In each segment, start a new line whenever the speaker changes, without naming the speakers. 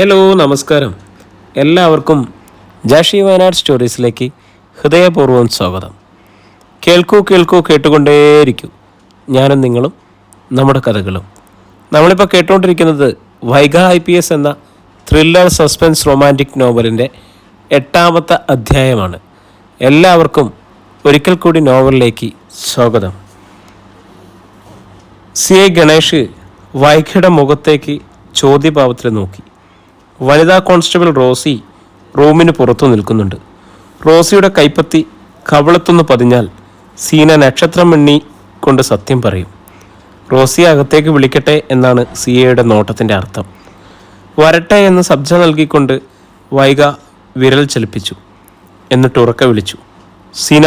Hello നമസ്കാരം. എല്ലാവർക്കും ജാഷി വയനാട് സ്റ്റോറീസിലേക്ക് ഹൃദയപൂർവ്വം സ്വാഗതം. കേൾക്കൂ കേട്ടുകൊണ്ടേയിരിക്കൂ. ഞാനും നിങ്ങളും നമ്മുടെ കഥകളും. നമ്മളിപ്പോൾ കേട്ടുകൊണ്ടിരിക്കുന്നത് വൈഗ IPS എന്ന ത്രില്ലർ സസ്പെൻസ് റൊമാൻറ്റിക് നോവലിൻ്റെ 8ാമത്തെ അധ്യായമാണ്. എല്ലാവർക്കും ഒരിക്കൽ കൂടി നോവലിലേക്ക് സ്വാഗതം. CI ഗണേഷ് വൈഗയുടെ മുഖത്തേക്ക് ചോദ്യഭാവത്തിൽ നോക്കി. വനിതാ കോൺസ്റ്റബിൾ റോസി റൂമിന് പുറത്തു നിൽക്കുന്നുണ്ട്. റോസിയുടെ കൈപ്പത്തി കവളത്തുനിന്ന് പതിഞ്ഞാൽ സീന നക്ഷത്രം എണ്ണി കൊണ്ട് സത്യം പറയും. റോസിയെ അകത്തേക്ക് വിളിക്കട്ടെ എന്നാണ് CIയുടെ നോട്ടത്തിൻ്റെ അർത്ഥം. വരട്ടെ എന്ന് ശബ്ദം നൽകിക്കൊണ്ട് വൈഗ വിരൽ ചലിപ്പിച്ചു. എന്നിട്ട് ഉറക്കെ വിളിച്ചു, സീന.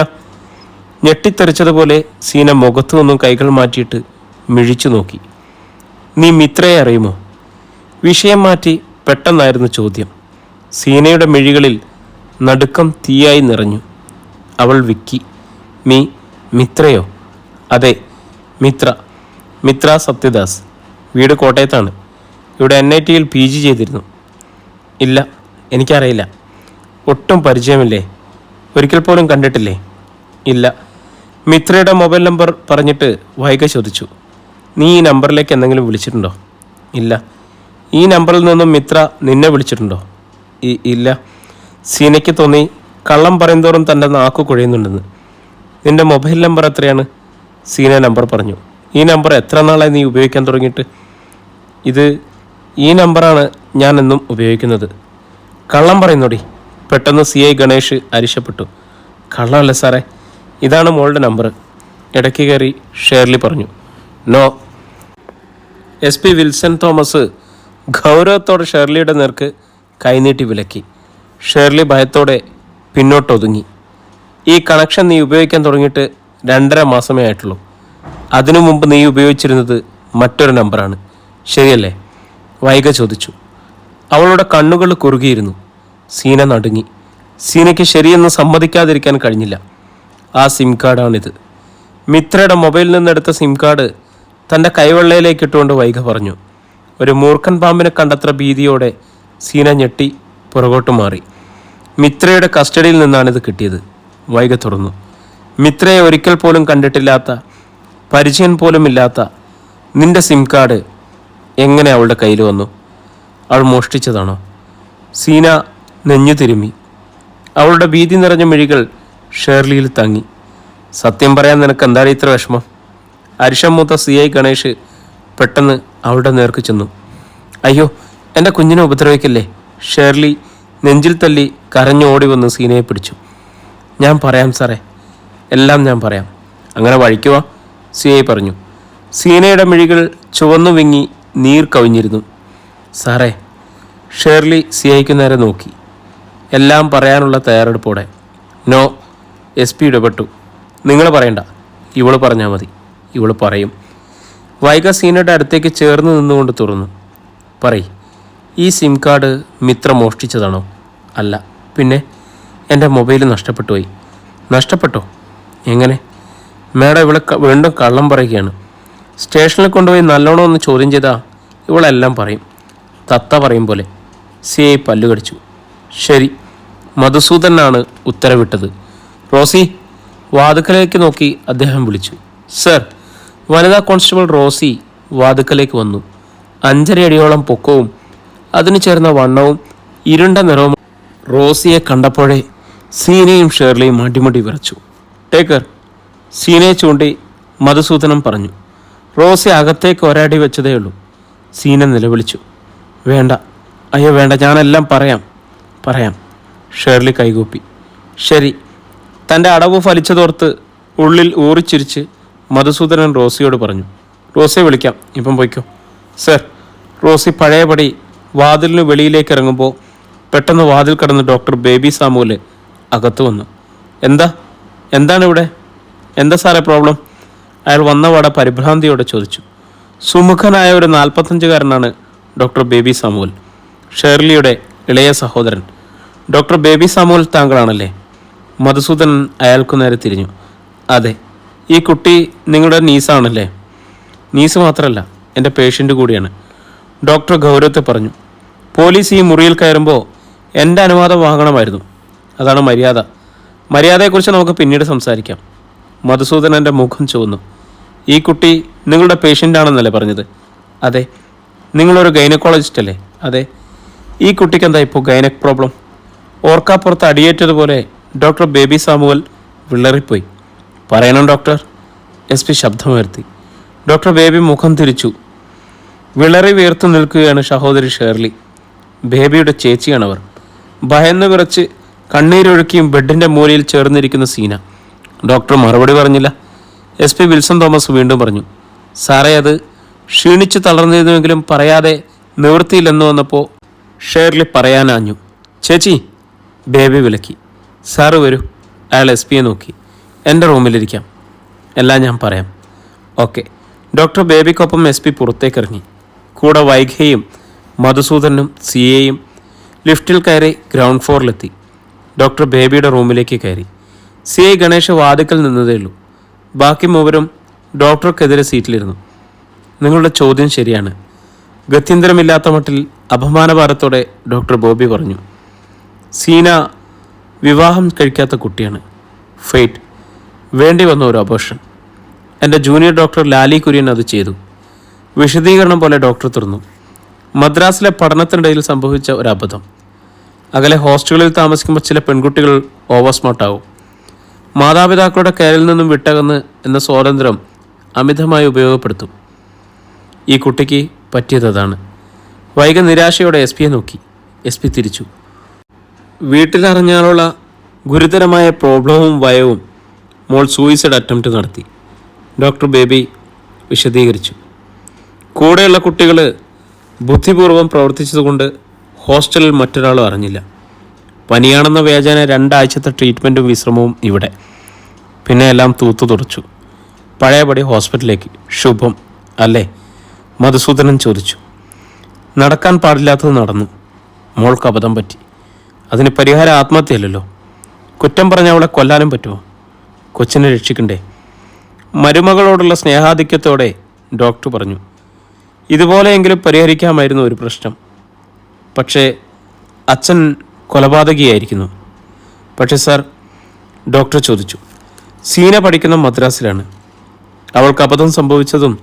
ഞെട്ടിത്തെറിച്ചതുപോലെ സീന മുഖത്തു നിന്നും കൈകൾ മാറ്റിയിട്ട് മിഴിച്ചു നോക്കി. നീ മിത്രയെ അറിയുമോ? വിഷയം മാറ്റി പെട്ടെന്നായിരുന്നു ചോദ്യം. സീനയുടെ മിഴികളിൽ നടുക്കം തീയായി നിറഞ്ഞു. അവൾ വിക്കി. മിത്രയോ? അതെ, മിത്ര സത്യദാസ്. വീട് കോട്ടയത്താണ്. ഇവിടെ NITയിൽ PG ചെയ്തിരുന്നു. ഇല്ല, എനിക്കറിയില്ല. ഒട്ടും പരിചയമില്ലേ? ഒരിക്കൽ പോലും കണ്ടിട്ടില്ലേ? ഇല്ല. മിത്രയുടെ മൊബൈൽ നമ്പർ പറഞ്ഞിട്ട് വൈഗ ചോദിച്ചു, നീ ഈ നമ്പറിലേക്ക് എന്തെങ്കിലും വിളിച്ചിട്ടുണ്ടോ? ഇല്ല. ഈ നമ്പറിൽ നിന്നും മിത്ര നിന്നെ വിളിച്ചിട്ടുണ്ടോ? ഇല്ല. സീനയ്ക്ക് തോന്നി കള്ളം പറയുന്തോറും തൻ്റെ നാക്കു കുഴയുന്നുണ്ടെന്ന്. നിൻ്റെ മൊബൈൽ നമ്പർ എത്രയാണ്? സീന നമ്പർ പറഞ്ഞു. ഈ നമ്പർ എത്ര നാളായി നീ ഉപയോഗിക്കാൻ തുടങ്ങിയിട്ട്? ഈ നമ്പറാണ് ഞാൻ എന്നും ഉപയോഗിക്കുന്നത്. കള്ളം പറയുന്നോടി. പെട്ടെന്ന് CI ഗണേഷ് അരിശപ്പെട്ടു. കള്ളമല്ല സാറേ, ഇതാണ് മോളുടെ നമ്പർ. ഇടയ്ക്ക് കയറി ഷേർലി പറഞ്ഞു. നോ. SP വിൽസൺ തോമസ് ഗൗരവത്തോടെ ഷേർലിയുടെ നേർക്ക് കൈനീട്ടി വിലക്കി. ഷേർലി ഭയത്തോടെ പിന്നോട്ടൊതുങ്ങി. ഈ കണക്ഷൻ നീ ഉപയോഗിക്കാൻ തുടങ്ങിയിട്ട് 2.5 മാസമേ ആയിട്ടുള്ളൂ. അതിനു മുമ്പ് നീ ഉപയോഗിച്ചിരുന്നത് മറ്റൊരു നമ്പറാണ്, ശരിയല്ലേ? വൈഗ ചോദിച്ചു. അവളുടെ കണ്ണുകൾ കുറുകിയിരുന്നു. സീന നടുങ്ങി. സീനയ്ക്ക് ശരിയെന്ന് സമ്മതിക്കാതിരിക്കാൻ കഴിഞ്ഞില്ല. ആ സിം കാർഡാണിത്. മിത്രയുടെ മൊബൈലിൽ നിന്നെടുത്ത സിം കാർഡ് തൻ്റെ കൈവെള്ളയിലേക്ക് ഇട്ടുകൊണ്ട് വൈഗ പറഞ്ഞു. ഒരു മൂർഖൻ പാമ്പിനെ കണ്ടത്ര ഭീതിയോടെ സീന ഞെട്ടി പുറകോട്ട് മാറി. മിത്രയുടെ കസ്റ്റഡിയിൽ നിന്നാണിത് കിട്ടിയത്. വൈഗ തുറന്നു. മിത്രയെ ഒരിക്കൽ പോലും കണ്ടിട്ടില്ലാത്ത, പരിചയം പോലും ഇല്ലാത്ത നിന്റെ സിം കാർഡ് എങ്ങനെ അവളുടെ കയ്യിൽ വന്നു? അവൾ മോഷ്ടിച്ചതാണോ? സീന നെഞ്ഞു തിരുമ്മി. അവളുടെ ഭീതി നിറഞ്ഞ മിഴികൾ ഷേർലിയിൽ തങ്ങി. സത്യം പറയാൻ നിനക്ക് എന്താണ് ഇത്ര വിഷമം? അരിശം മൂത്ത CI ഗണേഷ് പെട്ടെന്ന് അവളുടെ നേർക്ക് ചെന്നു. അയ്യോ, എൻ്റെ കുഞ്ഞിനെ ഉപദ്രവിക്കല്ലേ. ഷേർലി നെഞ്ചിൽ തല്ലി കരഞ്ഞോടി വന്ന് സീനയെ പിടിച്ചു. ഞാൻ പറയാം സാറേ, എല്ലാം ഞാൻ പറയാം. അങ്ങനെ വഴിക്കുവാ, CI പറഞ്ഞു. സീനയുടെ മിഴികൾ ചുവന്നു വിങ്ങി നീർ കവിഞ്ഞിരുന്നു. സാറേ. ഷേർലി CIക്ക് നേരെ നോക്കി, എല്ലാം പറയാനുള്ള തയ്യാറെടുപ്പോടെ. നോ. SP ഇടപെട്ടു. നിങ്ങൾ പറയണ്ട, ഇവള് പറഞ്ഞാൽ മതി. ഇവള് പറയും. വൈഗ സീനയുടെ അടുത്തേക്ക് ചേർന്ന് നിന്നുകൊണ്ട് തുറന്നു. പറയ്, ഈ സിം കാർഡ് മിത്ര മോഷ്ടിച്ചതാണോ? അല്ല. പിന്നെ? എൻ്റെ മൊബൈൽ നഷ്ടപ്പെട്ടു പോയി. നഷ്ടപ്പെട്ടോ? എങ്ങനെ? മേഡം ഇവളെ വീണ്ടും കള്ളം പറയുകയാണ്. സ്റ്റേഷനിൽ കൊണ്ടുപോയി നല്ലോണം ഒന്ന് ചോദ്യം ചെയ്താൽ ഇവളെല്ലാം പറയും, തത്ത പറയും പോലെ. CI പല്ലുകടിച്ചു. ശരി. മധുസൂദനാണ് ഉത്തരവിട്ടത്. റോസി. വാതുക്കലേക്ക് നോക്കി അദ്ദേഹം വിളിച്ചു. സർ. വനിതാ കോൺസ്റ്റബിൾ റോസി വാതുക്കലേക്ക് വന്നു. 5.5 അടിയോളം പൊക്കവും അതിനു ചേർന്ന വണ്ണവും ഇരുണ്ട നിറവും. റോസിയെ കണ്ടപ്പോഴേ സീനയും ഷേർലിയും അടിമുടി വിറച്ചു. ടേക്കർ. സീനയെ ചൂണ്ടി മധുസൂദനം പറഞ്ഞു. റോസി അകത്തേക്ക് ഒരടി വെച്ചതേയുള്ളൂ. സീന നിലവിളിച്ചു. വേണ്ട, അയ്യോ വേണ്ട, ഞാനെല്ലാം പറയാം. ഷേർലി കൈകൂപ്പി. ശരി. തൻ്റെ അടവ് ഫലിച്ചതോർത്ത് ഉള്ളിൽ ഊറിച്ചിരിച്ച് മധുസൂദനൻ റോസിയോട് പറഞ്ഞു. റോസിയെ വിളിക്കാം, ഇപ്പം പോയിക്കോ. സർ. റോസി പഴയപടി വാതിലിന് വെളിയിലേക്ക് ഇറങ്ങുമ്പോൾ പെട്ടെന്ന് വാതിൽ കടന്ന് ഡോക്ടർ ബേബി സാമുവൽ അകത്ത് വന്നു. എന്താണിവിടെ? എന്താ സാറേ പ്രോബ്ലം? അയാൾ വന്നപാടെ പരിഭ്രാന്തിയോടെ ചോദിച്ചു. സുമുഖനായ ഒരു 45-കാരനാണ് ഡോക്ടർ ബേബി സാമുവൽ, ഷേർലിയുടെ ഇളയ സഹോദരൻ. ഡോക്ടർ ബേബി സാമുവൽ താങ്കളാണല്ലേ? മധുസൂദനൻ അയാൾക്കു നേരെ തിരിഞ്ഞു. അതെ. ഈ കുട്ടി നിങ്ങളുടെ നീസാണല്ലേ? നീസ് മാത്രമല്ല, എൻ്റെ പേഷ്യൻ്റ് കൂടിയാണ്. ഡോക്ടർ ഗൗരവത്തെ പറഞ്ഞു. പോലീസ് ഈ മുറിയിൽ കയറുമ്പോൾ എൻ്റെ അനുവാദം വാങ്ങണമായിരുന്നു. അതാണ് മര്യാദ. മര്യാദയെക്കുറിച്ച് നമുക്ക് പിന്നീട് സംസാരിക്കാം. മധുസൂദനൻ്റെ മുഖം ചുവന്നു. ഈ കുട്ടി നിങ്ങളുടെ പേഷ്യൻ്റ് ആണെന്നല്ലേ പറഞ്ഞത്? അതെ. നിങ്ങളൊരു ഗൈനക്കോളജിസ്റ്റ് അല്ലേ? അതെ. ഈ കുട്ടിക്ക് എന്താ ഇപ്പോൾ ഗൈനക് പ്രോബ്ലം? ഓർക്കാപ്പുറത്ത് അടിയേറ്റതുപോലെ ഡോക്ടർ ബേബി സാമുവൽ വിളറിപ്പോയി. പറയണം ഡോക്ടർ. SP ശബ്ദമുയർത്തി. ഡോക്ടർ ബേബി മുഖം തിരിച്ചു. വിളറി വീർത്തു നിൽക്കുകയാണ് സഹോദരി ഷേർലി. ബേബിയുടെ ചേച്ചിയാണവർ. ഭയന്ന് വിറച്ച് കണ്ണീരൊഴുക്കിയും ബെഡിൻ്റെ മൂലയിൽ ചേർന്നിരിക്കുന്ന സീന. ഡോക്ടർ മറുപടി പറഞ്ഞില്ല. SP വിൽസൺ തോമസ് വീണ്ടും പറഞ്ഞു, സാറേ, അത് ക്ഷീണിച്ചു തളർന്നിരുന്നുവെങ്കിലും പറയാതെ നിവൃത്തിയില്ലെന്ന് വന്നപ്പോൾ ഷേർലി പറയാനാഞ്ഞു. ചേച്ചി, ബേബി വിലക്കി. സാറ് വരൂ. അയാൾ SP നോക്കി. എൻ്റെ റൂമിലിരിക്കാം, എല്ലാം ഞാൻ പറയാം. ഓക്കെ. ഡോക്ടർ ബേബിക്കൊപ്പം SP പുറത്തേക്കിറങ്ങി. കൂടെ വൈഖയും മധുസൂദനും CAയും ലിഫ്റ്റിൽ കയറി ഗ്രൗണ്ട് ഫ്ലോറിലെത്തി. ഡോക്ടർ ബേബിയുടെ റൂമിലേക്ക് കയറി. CA ഗണേഷ് വാതിക്കൽ നിന്നതേയുള്ളൂ. ബാക്കി മൂവരും ഡോക്ടർക്കെതിരെ സീറ്റിലിരുന്നു. നിങ്ങളുടെ ചോദ്യം ശരിയാണ്. ഗത്യന്തരമില്ലാത്ത മട്ടിൽ അപമാനഭാരത്തോടെ ഡോക്ടർ ബോബി പറഞ്ഞു. സീന വിവാഹം കഴിക്കാത്ത കുട്ടിയാണ്. ഫെയ്റ്റ്. വേണ്ടി വന്ന ഒരു അബോർഷൻ. എൻ്റെ ജൂനിയർ ഡോക്ടർ ലാലി കുര്യൻ അത് ചെയ്തു. വിശദീകരണം പോലെ ഡോക്ടർ തുറന്നു. മദ്രാസിലെ പഠനത്തിനിടയിൽ സംഭവിച്ച ഒരു അബദ്ധം. അകലെ ഹോസ്റ്റലുകളിൽ താമസിക്കുമ്പോൾ ചില പെൺകുട്ടികൾ ഓവർ സ്മാർട്ടാവും. മാതാപിതാക്കളുടെ കെയറിൽ നിന്നും വിട്ടകന്ന് എന്ന സ്വാതന്ത്ര്യം അമിതമായി ഉപയോഗപ്പെടുത്തും. ഈ കുട്ടിക്ക് പറ്റിയതാണ്. വൈകി നിരാശയോടെ SP നോക്കി. SP തിരിച്ചു. വീട്ടിലറിഞ്ഞാലുള്ള ഗുരുതരമായ പ്രോബ്ലവും ഭയവും മോൾ സൂയിസൈഡ് അറ്റംപ്റ്റ് നടത്തി. ഡോക്ടർ ബേബി വിശദീകരിച്ചു. കൂടെയുള്ള കുട്ടികൾ ബുദ്ധിപൂർവ്വം പ്രവർത്തിച്ചതുകൊണ്ട് ഹോസ്റ്റലിൽ മറ്റൊരാളും അറിഞ്ഞില്ല. പനിയാണെന്ന വ്യാജേന 2 ആഴ്ചത്തെ ട്രീറ്റ്മെൻറ്റും വിശ്രമവും ഇവിടെ. പിന്നെ എല്ലാം തൂത്തു തുടച്ചു. പഴയപടി ഹോസ്പിറ്റലിലേക്ക്. ശുഭം അല്ലേ? മധുസൂദനൻ ചോദിച്ചു. നടക്കാൻ പാടില്ലാത്തത് നടന്നു. മോൾക്ക് അബദ്ധം പറ്റി. അതിന് പരിഹാരം ആത്മഹത്യയല്ലല്ലോ. കുറ്റം പറഞ്ഞ അവളെ കൊല്ലാനും പറ്റുമോ? കൊച്ചിനെ രക്ഷിക്കണ്ടേ? മരുമകളോടുള്ള സ്നേഹാധിക്യത്തോടെ ഡോക്ടർ പറഞ്ഞു. ഇതുപോലെയെങ്കിലും പരിഹരിക്കാമായിരുന്നു ഒരു പ്രശ്നം. പക്ഷേ അച്ഛൻ കൊലപാതകിയായിരിക്കുന്നു. പക്ഷേ സാർ, ഡോക്ടർ ചോദിച്ചു. സീന പഠിക്കുന്ന മദ്രാസിലാണ്. അവൾക്ക് അബദ്ധം സംഭവിച്ചതും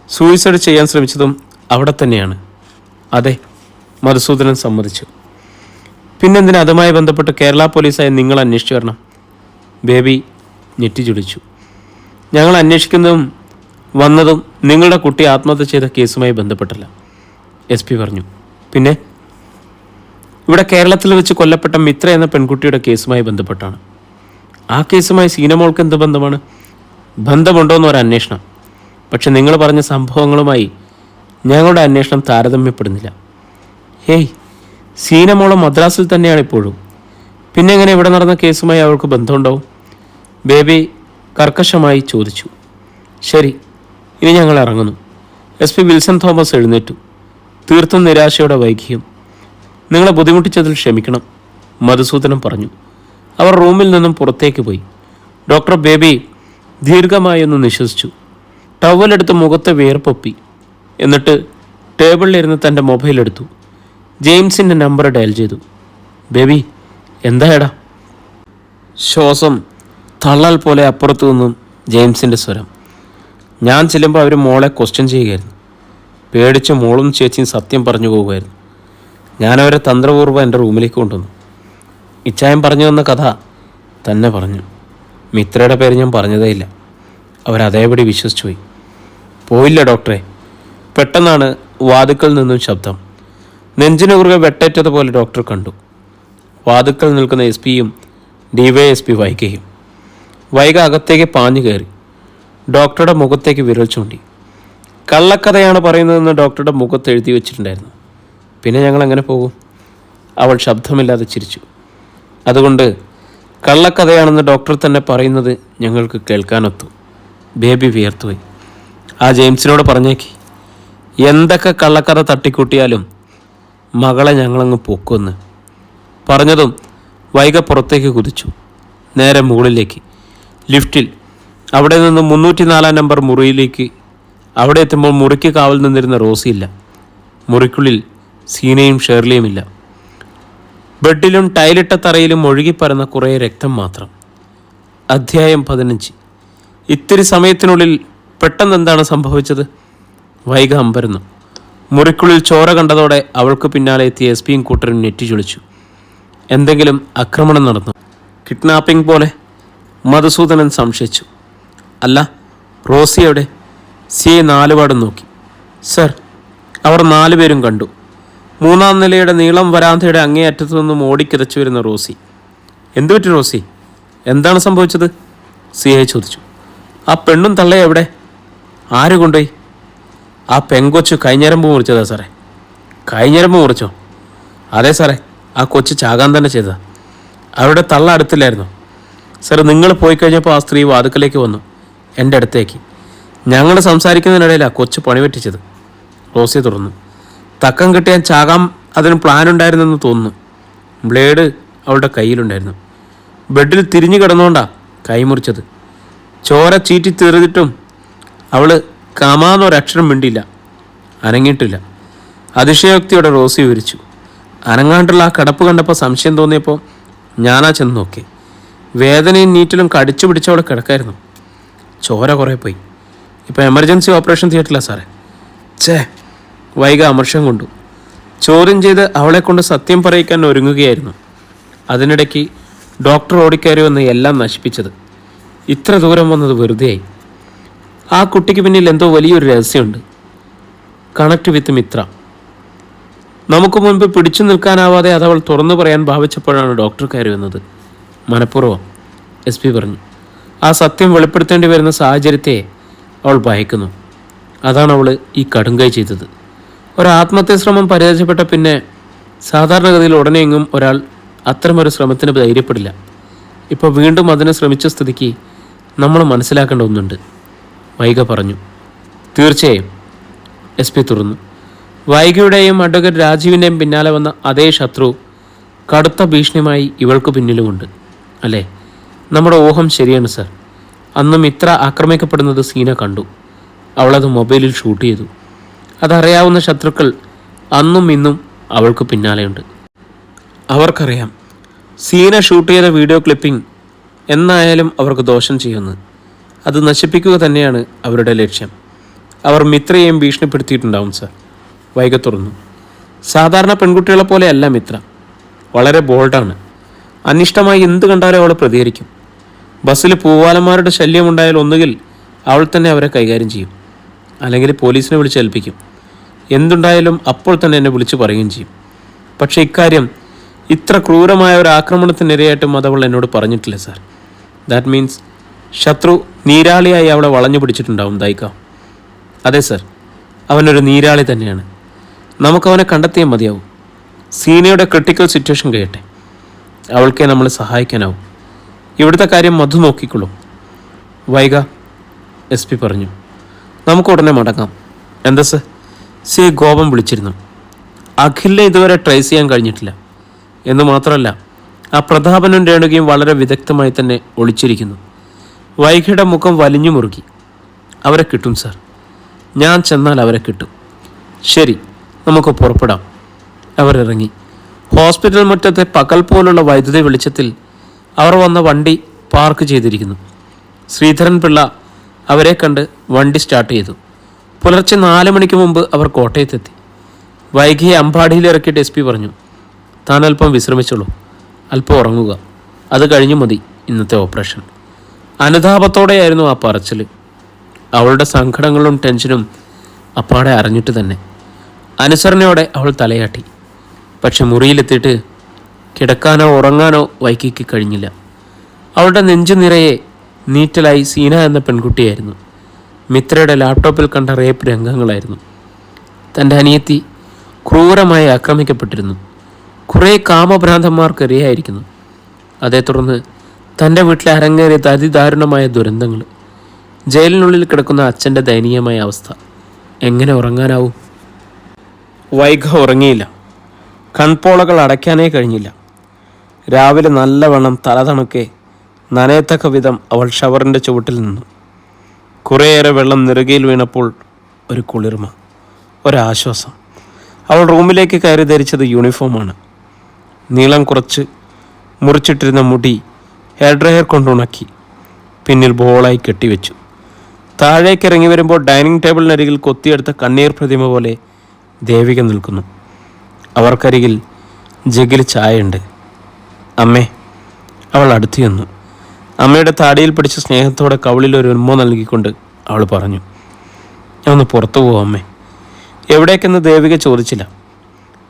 സൂയിസൈഡ് ചെയ്യാൻ ശ്രമിച്ചതും അവിടെ തന്നെയാണ്. അതെ, മധുസൂദനൻ സമ്മതിച്ചു. പിന്നെന്തിന് അതുമായി ബന്ധപ്പെട്ട് കേരള പോലീസായി നിങ്ങൾ അന്വേഷിച്ചു വരണം? ബേബി ഞെട്ടിച്ചുടിച്ചു. ഞങ്ങൾ അന്വേഷിക്കുന്നതും വന്നതും നിങ്ങളുടെ കുട്ടി ആത്മഹത്യ ചെയ്ത കേസുമായി ബന്ധപ്പെട്ടല്ല, SP പറഞ്ഞു. പിന്നെ ഇവിടെ കേരളത്തിൽ വെച്ച് കൊല്ലപ്പെട്ട മിത്ര എന്ന പെൺകുട്ടിയുടെ കേസുമായി ബന്ധപ്പെട്ടാണ്. ആ കേസുമായി സീനമോൾക്ക് എന്ത് ബന്ധമാണ്? ബന്ധമുണ്ടോയെന്ന് ഒരു അന്വേഷണം. പക്ഷെ നിങ്ങൾ പറഞ്ഞ സംഭവങ്ങളുമായി ഞങ്ങളുടെ അന്വേഷണം താരതമ്യപ്പെടുന്നില്ല. ഹേയ്, സീനമോള് മദ്രാസിൽ തന്നെയാണ് ഇപ്പോഴും. പിന്നെ എങ്ങനെ ഇവിടെ നടന്ന കേസുമായി അവൾക്ക് ബന്ധമുണ്ടാവും? ബേബി കർക്കശമായി ചോദിച്ചു. ശരി, ഇനി ഞങ്ങൾ ഇറങ്ങുന്നു. SP വിൽസൺ തോമസ് എഴുന്നേറ്റു. തീർത്തും നിരാശയോടെ വൈകിയും. നിങ്ങളെ ബുദ്ധിമുട്ടിച്ചതിൽ ക്ഷമിക്കണം, മധുസൂദനൻ പറഞ്ഞു. അവർ റൂമിൽ നിന്നും പുറത്തേക്ക് പോയി. ഡോക്ടർ ബേബി ദീർഘമായി ഒന്ന് നിശ്വസിച്ചു. ടവലെടുത്ത് മുഖത്തെ വിയർപ്പൊപ്പി. എന്നിട്ട് ടേബിളിലിരുന്ന് തൻ്റെ മൊബൈൽ എടുത്തു. ജെയിംസിൻ്റെ നമ്പർ ഡയൽ ചെയ്തു. ബേബി, എന്താ എടാ? ശ്വാസം തള്ളൽ പോലെ അപ്പുറത്തു നിന്നും ജെയിംസിൻ്റെ സ്വരം. ഞാൻ ചെല്ലുമ്പോൾ അവർ മോളെ ക്വസ്റ്റ്യൻ ചെയ്യുകയായിരുന്നു. പേടിച്ച് മോളും ചേച്ചിയും സത്യം പറഞ്ഞു പോകുമായിരുന്നു. ഞാനവരെ തന്ത്രപൂർവ്വം എൻ്റെ റൂമിലേക്ക് കൊണ്ടുവന്നു. ഇച്ചായം പറഞ്ഞു തന്ന കഥ തന്നെ പറഞ്ഞു. മിത്രയുടെ പേര് ഞാൻ പറഞ്ഞതേയില്ല. അവരതേപടി വിശ്വസിച്ചു പോയി. പോയില്ല ഡോക്ടറെ. പെട്ടെന്നാണ് വാതുക്കൽ നിന്നും ശബ്ദം. നെഞ്ചിന് കുറുകെ വെട്ടേറ്റതുപോലെ ഡോക്ടർ കണ്ടു. വാതുക്കൽ നിൽക്കുന്ന SP-യും DYSP വൈകയും. വൈക അകത്തേക്ക് പാഞ്ഞു കയറി. ഡോക്ടറുടെ മുഖത്തേക്ക് വിരൽ ചൂണ്ടി. കള്ളക്കഥയാണ് പറയുന്നതെന്ന് ഡോക്ടറുടെ മുഖത്ത് എഴുതി വെച്ചിട്ടുണ്ടായിരുന്നു. പിന്നെ ഞങ്ങൾ എങ്ങനെ പോകും? അവൾ ശബ്ദമില്ലാതെ ചിരിച്ചു. അതുകൊണ്ട് കള്ളക്കഥയാണെന്ന് ഡോക്ടർ തന്നെ പറയുന്നത് ഞങ്ങൾക്ക് കേൾക്കാനൊത്തു. ബേബി വിയർത്തുപോയി. ആ ജെയിംസിനോട് പറഞ്ഞേക്ക്, എന്തൊക്കെ കള്ളക്കഥ തട്ടിക്കൂട്ടിയാലും മകളെ ഞങ്ങളങ്ങ് പൊക്കുമെന്ന്. പറഞ്ഞതും വൈക പുറത്തേക്ക് കുതിച്ചു. നേരെ മുകളിലേക്ക്, ലിഫ്റ്റിൽ. അവിടെ നിന്ന് 304 നമ്പർ മുറിയിലേക്ക്. അവിടെ എത്തുമ്പോൾ മുറിക്ക് കാവൽ നിന്നിരുന്ന റോസിയില്ല. മുറിക്കുള്ളിൽ സീനയും ഷേർലിയുമില്ല. ബെഡിലും ടൈലിട്ട തറയിലും ഒഴുകിപ്പരന്ന കുറേ രക്തം മാത്രം. അധ്യായം 15. ഇത്തിരി സമയത്തിനുള്ളിൽ പെട്ടെന്ന് എന്താണ് സംഭവിച്ചത്? വൈഗ അമ്പരന്നു. മുറിക്കുള്ളിൽ ചോര കണ്ടതോടെ അവൾക്ക് പിന്നാലെ എത്തിയ എസ് പിയും കൂട്ടരും നെറ്റിച്ചൊളിച്ചു. എന്തെങ്കിലും ആക്രമണം നടന്നു? കിഡ്നാപ്പിംഗ് പോലെ? മധുസൂദനൻ സംശയിച്ചു. അല്ല, റോസി എവിടെ? സിയെ 4 പാടും നോക്കി. സർ, അവർ 4 പേരും കണ്ടു. 3-ാം നിലയുടെ നീളം വരാന്തയുടെ അങ്ങേയറ്റത്തു നിന്നും ഓടിക്കിതച്ചു വരുന്ന റോസി. എന്തുപറ്റി റോസി? എന്താണ് സംഭവിച്ചത്? സിയെ ചോദിച്ചു. ആ പെണ്ണും തള്ളയെ എവിടെ? ആര് കൊണ്ടുപോയി? ആ പെങ്കൊച്ചു കൈഞ്ഞരമ്പ് മുറിച്ചതാ സാറേ. കൈഞ്ഞരമ്പ് മുറിച്ചോ? അതെ സാറേ, ആ കൊച്ചു ചാകാൻ തന്നെ ചെയ്തതാ. അവരുടെ തള്ള അടുത്തില്ലായിരുന്നു സാർ. നിങ്ങൾ പോയി കഴിഞ്ഞപ്പോൾ ആ സ്ത്രീ വാതുക്കലേക്ക് വന്നു, എൻ്റെ അടുത്തേക്ക്. ഞങ്ങൾ സംസാരിക്കുന്നതിനിടയിലാണ് കൊച്ചു പണിപറ്റിച്ചത്. റോസി തുറന്നു. തക്കം കിട്ടിയാൽ ചാകാൻ അതിന് പ്ലാൻ ഉണ്ടായിരുന്നെന്ന് തോന്നുന്നു. ബ്ലേഡ് അവളുടെ കയ്യിലുണ്ടായിരുന്നു. ബെഡിൽ തിരിഞ്ഞു കിടന്നുകൊണ്ടാണ് കൈമുറിച്ചത്. ചോര ചീറ്റി തീർന്നിട്ടും അവൾ കമാന്നൊരക്ഷരം മിണ്ടിയില്ല, അനങ്ങിയിട്ടില്ല. അതിശയോക്തിയോടെ റോസി വിവരിച്ചു. അനങ്ങാണ്ടുള്ള ആ കിടപ്പ് കണ്ടപ്പോൾ സംശയം തോന്നിയപ്പോൾ ഞാനാ ചെന്ന് നോക്കി. വേദനയും നീറ്റിലും കടിച്ചു പിടിച്ചവളെ കിടക്കായിരുന്നു. ചോര കുറേ പോയി. ഇപ്പോൾ എമർജൻസി ഓപ്പറേഷൻ തിയേറ്ററിലാണ് സാറേ. ഛേ! വൈഗ അമർഷം കൊണ്ടു. ചോദ്യം ചെയ്ത് അവളെ കൊണ്ട് സത്യം പറയിക്കാൻ ഒരുങ്ങുകയായിരുന്നു. അതിനിടയ്ക്ക് ഡോക്ടർ ഓടിക്കയറി വന്ന് എല്ലാം നശിപ്പിച്ചത്. ഇത്ര ദൂരം വന്നത് വെറുതെയായി. ആ കുട്ടിക്ക് പിന്നിൽ എന്തോ വലിയൊരു രഹസ്യമുണ്ട്. Connect with Mitra. നമുക്ക് മുൻപ് പിടിച്ചു നിൽക്കാനാവാതെ അതവൾ തുറന്നു പറയാൻ ഭാവിച്ചപ്പോഴാണ് ഡോക്ടർ കയറി വന്നത്. മനഃപൂർവ്വം, എസ് പി പറഞ്ഞു. ആ സത്യം വെളിപ്പെടുത്തേണ്ടി വരുന്ന സാഹചര്യത്തെ അവൾ ഭയക്കുന്നു. അതാണ് അവൾ ഈ കടുങ്കൈ ചെയ്തത്. ഒരാത്മഹത്യാ ശ്രമം പരാജയപ്പെട്ട പിന്നെ സാധാരണഗതിയിൽ ഉടനെയെങ്ങും ഒരാൾ അത്തരമൊരു ശ്രമത്തിന് ധൈര്യപ്പെടില്ല. ഇപ്പോൾ വീണ്ടും അതിന് ശ്രമിച്ച സ്ഥിതിക്ക് നമ്മൾ മനസ്സിലാക്കേണ്ട ഒന്നുണ്ട്, വൈഗ പറഞ്ഞു. തീർച്ചയായും, എസ് പി തുറന്നു. വൈഗയുടെയും അഡ്വക്കേറ്റ് രാജീവിൻ്റെയും പിന്നാലെ വന്ന അതേ ശത്രു കടുത്ത ഭീഷണിയുമായി ഇവൾക്ക് പിന്നിലുമുണ്ട്, അല്ലേ? നമ്മുടെ ഊഹം ശരിയാണ് സർ. അന്നും ഇത്ര ആക്രമിക്കപ്പെടുന്നത് സീന കണ്ടു. അവളത് മൊബൈലിൽ ഷൂട്ട് ചെയ്തു. അതറിയാവുന്ന ശത്രുക്കൾ അന്നും ഇന്നും അവൾക്ക് പിന്നാലെയുണ്ട്. അവർക്കറിയാം സീന ഷൂട്ട് ചെയ്ത വീഡിയോ ക്ലിപ്പിംഗ് എന്നായാലും അവർക്ക് ദോഷം ചെയ്യുന്നത്. അത് നശിപ്പിക്കുക തന്നെയാണ് അവരുടെ ലക്ഷ്യം. അവർ മിത്രയെയും ഭീഷണിപ്പെടുത്തിയിട്ടുണ്ടാവും സർ, വൈഗ തുറന്നു. സാധാരണ പെൺകുട്ടികളെ പോലെയല്ല മിത്ര. വളരെ ബോൾഡാണ്. അനിഷ്ടമായി എന്ത് കണ്ടാലും അവൾ പ്രതികരിക്കും. ബസ്സിൽ പൂവാലന്മാരുടെ ശല്യമുണ്ടായാൽ ഒന്നുകിൽ അവൾ തന്നെ അവരെ കൈകാര്യം ചെയ്യും, അല്ലെങ്കിൽ പോലീസിനെ വിളിച്ചേൽപ്പിക്കും. എന്തുണ്ടായാലും അപ്പോൾ തന്നെ എന്നെ വിളിച്ചു പറയുകയും ചെയ്യും. പക്ഷേ ഇക്കാര്യം ഇത്ര ക്രൂരമായ ഒരു ആക്രമണത്തിനിരയായിട്ടും അതവൾ എന്നോട് പറഞ്ഞിട്ടില്ല സാർ. ദാറ്റ് മീൻസ് ശത്രു നീരാളിയായി അവളെ വളഞ്ഞു പിടിച്ചിട്ടുണ്ടാവും ദൈക്ക. അതെ സർ, അവനൊരു നീരാളി തന്നെയാണ്. നമുക്കവനെ കണ്ടെത്തിയാൽ മതിയാവും. സീനയുടെ ക്രിട്ടിക്കൽ സിറ്റുവേഷൻ കഴിയട്ടെ, അവൾക്കെ നമ്മൾ സഹായിക്കാനാവും. ഇവിടുത്തെ കാര്യം മധു നോക്കിക്കൊള്ളും. വൈഗ, എസ് പി പറഞ്ഞു. നമുക്ക് ഉടനെ മടങ്ങാം. എന്താ സർ? സി ഗോപം വിളിച്ചിരുന്നു. അഖിലിനെ ഇതുവരെ ട്രേസ് ചെയ്യാൻ കഴിഞ്ഞിട്ടില്ല എന്ന് മാത്രമല്ല, ആ പ്രതാപനും രേണുകയും വളരെ വിദഗ്ധമായി തന്നെ ഒളിച്ചിരിക്കുന്നു. വൈഗയുടെ മുഖം വലിഞ്ഞു മുറുകി. അവരെ കിട്ടും സാർ. ഞാൻ ചെന്നാൽ അവരെ കിട്ടും. ശരി, നമുക്ക് പുറപ്പെടാം. അവരിറങ്ങി. ഹോസ്പിറ്റൽ മുറ്റത്തെ പകൽ പോലുള്ള വൈദ്യുതി വെളിച്ചത്തിൽ അവർ വന്ന വണ്ടി പാർക്ക് ചെയ്തിരിക്കുന്നു. ശ്രീധരൻ പിള്ള അവരെ കണ്ട് വണ്ടി സ്റ്റാർട്ട് ചെയ്തു. പുലർച്ചെ 4 മണിക്ക് മുമ്പ് അവർ കോട്ടയത്തെത്തി. വൈകിയെ അമ്പാടിയിൽ ഇറക്കിയിട്ട് എസ് പി പറഞ്ഞു, താൻ അല്പം വിശ്രമിച്ചോളൂ, അല്പം ഉറങ്ങുക. അത് കഴിഞ്ഞു മതി ഇന്നത്തെ ഓപ്പറേഷൻ. അനുതാപത്തോടെയായിരുന്നു ആ പറച്ചിൽ. അവളുടെ സങ്കടങ്ങളും ടെൻഷനും അപ്പാടെ അറിഞ്ഞിട്ട് തന്നെ അനുസരണയോടെ അവൾ തലയാട്ടി. പക്ഷെ മുറിയിലെത്തിയിട്ട് കിടക്കാനോ ഉറങ്ങാനോ വൈകിക്ക് കഴിഞ്ഞില്ല. അവളുടെ നെഞ്ചു നിറയെ നീറ്റലായി സീന എന്ന പെൺകുട്ടിയായിരുന്നു. മിത്രയുടെ ലാപ്ടോപ്പിൽ കണ്ട റേപ്പ് രംഗങ്ങളായിരുന്നു. തൻ്റെ അനിയത്തി ക്രൂരമായി ആക്രമിക്കപ്പെട്ടിരുന്നു. കുറേ കാമഭ്രാന്തന്മാർക്കിരയായിരിക്കുന്നു. അതേ തുടർന്ന് തൻ്റെ വീട്ടിൽ അരങ്ങേറിയ അതിദാരുണമായ ദുരന്തങ്ങൾ. ജയിലിനുള്ളിൽ കിടക്കുന്ന അച്ഛൻ്റെ ദയനീയമായ അവസ്ഥ. എങ്ങനെ ഉറങ്ങാനാവും? വൈഗ ഉറങ്ങിയില്ല. കൺപോളകൾ അടയ്ക്കാനേ കഴിഞ്ഞില്ല. രാവിലെ നല്ലവണ്ണം തലതണക്കെ നനയത്തക്ക വിധം അവൾ ഷവറിൻ്റെ ചുവട്ടിൽ നിന്നു. കുറേയേറെ വെള്ളം നെറുകയിൽ വീണപ്പോൾ ഒരു കുളിർമ, ഒരാശ്വാസം. അവൾ റൂമിലേക്ക് കയറി ധരിച്ചത് യൂണിഫോമാണ്. നീളം കുറച്ച് മുറിച്ചിട്ടിരുന്ന മുടി ഹെയർ ഡ്രയർ കൊണ്ടുണക്കി പിന്നിൽ ബോളായി കെട്ടിവെച്ചു. താഴേക്ക് ഇറങ്ങി വരുമ്പോൾ ഡൈനിങ് ടേബിളിനരികിൽ കൊത്തിയെടുത്ത കണ്ണീർ പ്രതിമ പോലെ ദേവിക നിൽക്കുന്നു. അവർക്കരികിൽ ജഗിൽ ചായയുണ്ട്. അമ്മേ, അവൾ അടുത്തു ചെന്നു. അമ്മയുടെ താടിയിൽ പിടിച്ച സ്നേഹത്തോടെ കവിളിൽ ഒരു ഉന്മ നൽകിക്കൊണ്ട് അവൾ പറഞ്ഞു, ഞാൻ ഒന്ന് പുറത്തു പോവാം അമ്മേ. എവിടേക്കെന്ന് ദേവിക ചോദിച്ചില്ല.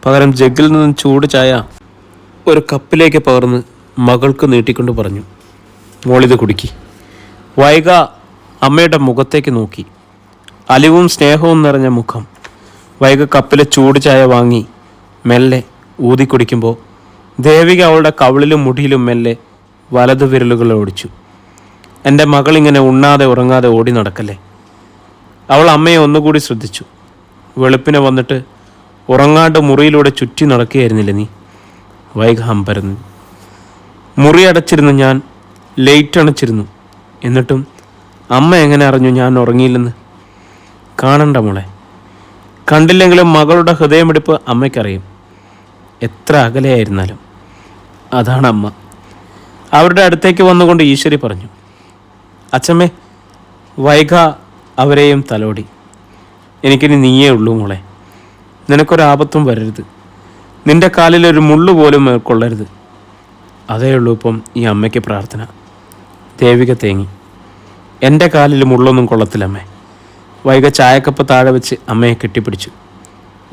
പകരം ജഗ്ഗിൽ നിന്നും ചൂട് ചായ ഒരു കപ്പിലേക്ക് പകർന്ന് മകൾക്ക് നീട്ടിക്കൊണ്ട് പറഞ്ഞു, മോളിത് കുടിക്കി. വൈഗ അമ്മയുടെ മുഖത്തേക്ക് നോക്കി. അലിവും സ്നേഹവും നിറഞ്ഞ മുഖം. വൈഗ കപ്പിലെ ചൂട് ചായ വാങ്ങി മെല്ലെ ഊതി കുടിക്കുമ്പോൾ ദേവിക അവളുടെ കവിളിലും മുടിയിലും മെല്ലെ വലതു വിരലുകൾ ഓടിച്ചു. എൻ്റെ മകളിങ്ങനെ ഉണ്ണാതെ ഉറങ്ങാതെ ഓടി നടക്കല്ലേ. അവൾ അമ്മയെ ഒന്നുകൂടി ശ്രദ്ധിച്ചു. വെളുപ്പിനെ വന്നിട്ട് ഉറങ്ങാണ്ട് മുറിയിലൂടെ ചുറ്റി നടക്കുകയായിരുന്നില്ല നീ? വൈഗ ഹമ്പരന്നു. മുറി അടച്ചിരുന്നു ഞാൻ, ലൈറ്റ് അണച്ചിരുന്നു. എന്നിട്ടും അമ്മ എങ്ങനെ അറിഞ്ഞു ഞാൻ ഉറങ്ങിയില്ലെന്ന്? കാണണ്ട മോളെ. കണ്ടില്ലെങ്കിലും മകളുടെ ഹൃദയമിടിപ്പ് അമ്മയ്ക്കറിയും, എത്ര അകലെയായിരുന്നാലും. അതാണ് അമ്മ. അവരുടെ അടുത്തേക്ക് വന്നുകൊണ്ട് ഈശ്വരി പറഞ്ഞു, അച്ഛമ്മേ. വൈഗ അവരെയും തലോടി. എനിക്കിനി നീയേ ഉള്ളൂ മോളെ. നിനക്കൊരാപത്തും വരരുത്. നിന്റെ കാലിലൊരു മുള്ളു പോലും കൊള്ളരുത്. അതേ ഉള്ളൂ ഇപ്പം ഈ അമ്മയ്ക്ക് പ്രാർത്ഥന. ദേവിക തേങ്ങി. എൻ്റെ കാലിൽ മുള്ളൊന്നും കൊള്ളത്തില്ലമ്മേ. വൈഗ ചായക്കപ്പ് താഴെ വെച്ച് അമ്മയെ കെട്ടിപ്പിടിച്ചു.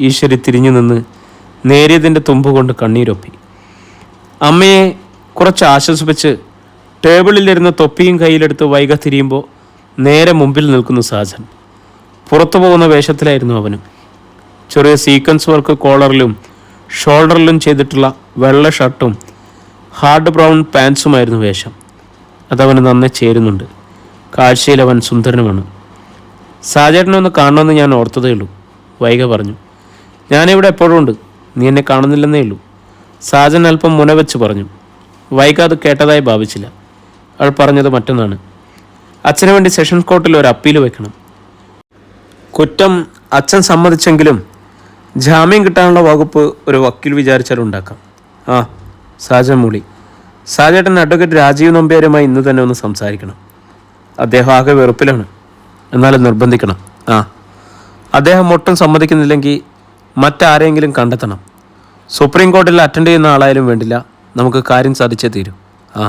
ഈശ്വരി തിരിഞ്ഞു നിന്ന് നേരിയതിൻ്റെ തുമ്പ് കൊണ്ട് കണ്ണീരൊപ്പി. അമ്മയെ കുറച്ച് ആശ്വസിപ്പിച്ച് ടേബിളിലിരുന്ന തൊപ്പിയും കയ്യിലെടുത്ത് വൈഗ തിരിയുമ്പോൾ നേരെ മുമ്പിൽ നിൽക്കുന്നു സാജൻ. പുറത്തു പോകുന്ന വേഷത്തിലായിരുന്നു അവനും. ചെറിയ സീക്വൻസ് വർക്ക് കോളറിലും ഷോൾഡറിലും ചെയ്തിട്ടുള്ള വെള്ള ഷർട്ടും ഹാർഡ് ബ്രൗൺ പാൻസുമായിരുന്നു വേഷം. അതവന് നന്നെ ചേരുന്നുണ്ട്. കാഴ്ചയിൽ അവൻ സുന്ദരനുമാണ്. സാജേട്ടനെ ഒന്ന് കാണണമെന്ന് ഞാൻ ഓർത്തതേ ഉള്ളൂ, വൈഗ പറഞ്ഞു. ഞാനിവിടെ എപ്പോഴും ഉണ്ട്, നീ എന്നെ കാണുന്നില്ലെന്നേ ഉള്ളൂ. സാജൻ അല്പം മുനവെച്ച് പറഞ്ഞു. വൈഗ അത് കേട്ടതായി ഭാവിച്ചില്ല. അവൾ പറഞ്ഞത് മറ്റൊന്നാണ്. അച്ഛന് വേണ്ടി സെഷൻ കോർട്ടിൽ ഒരു അപ്പീൽ വെക്കണം. കുറ്റം അച്ഛൻ സമ്മതിച്ചെങ്കിലും ജാമ്യം കിട്ടാനുള്ള വകുപ്പ് ഒരു വക്കീൽ വിചാരിച്ചാൽ ഉണ്ടാക്കാം. ആ, സാജൻ മൂളി. സാജേട്ടൻ അഡ്വക്കേറ്റ് രാജീവ് നമ്പ്യാരുമായി ഇന്ന് തന്നെ ഒന്ന് സംസാരിക്കണം. അദ്ദേഹം ആകെ വെറുപ്പിലാണ്. എന്നാലും നിർബന്ധിക്കണം. ആ, അദ്ദേഹം ഒട്ടും സമ്മതിക്കുന്നില്ലെങ്കിൽ മറ്റാരെങ്കിലും കണ്ടെത്തണം. സുപ്രീം കോടതിയിൽ അറ്റൻഡ് ചെയ്യുന്ന ആളായാലും വേണ്ടില്ല, നമുക്ക് കാര്യം സാധിച്ചേ തീരൂ. ആ,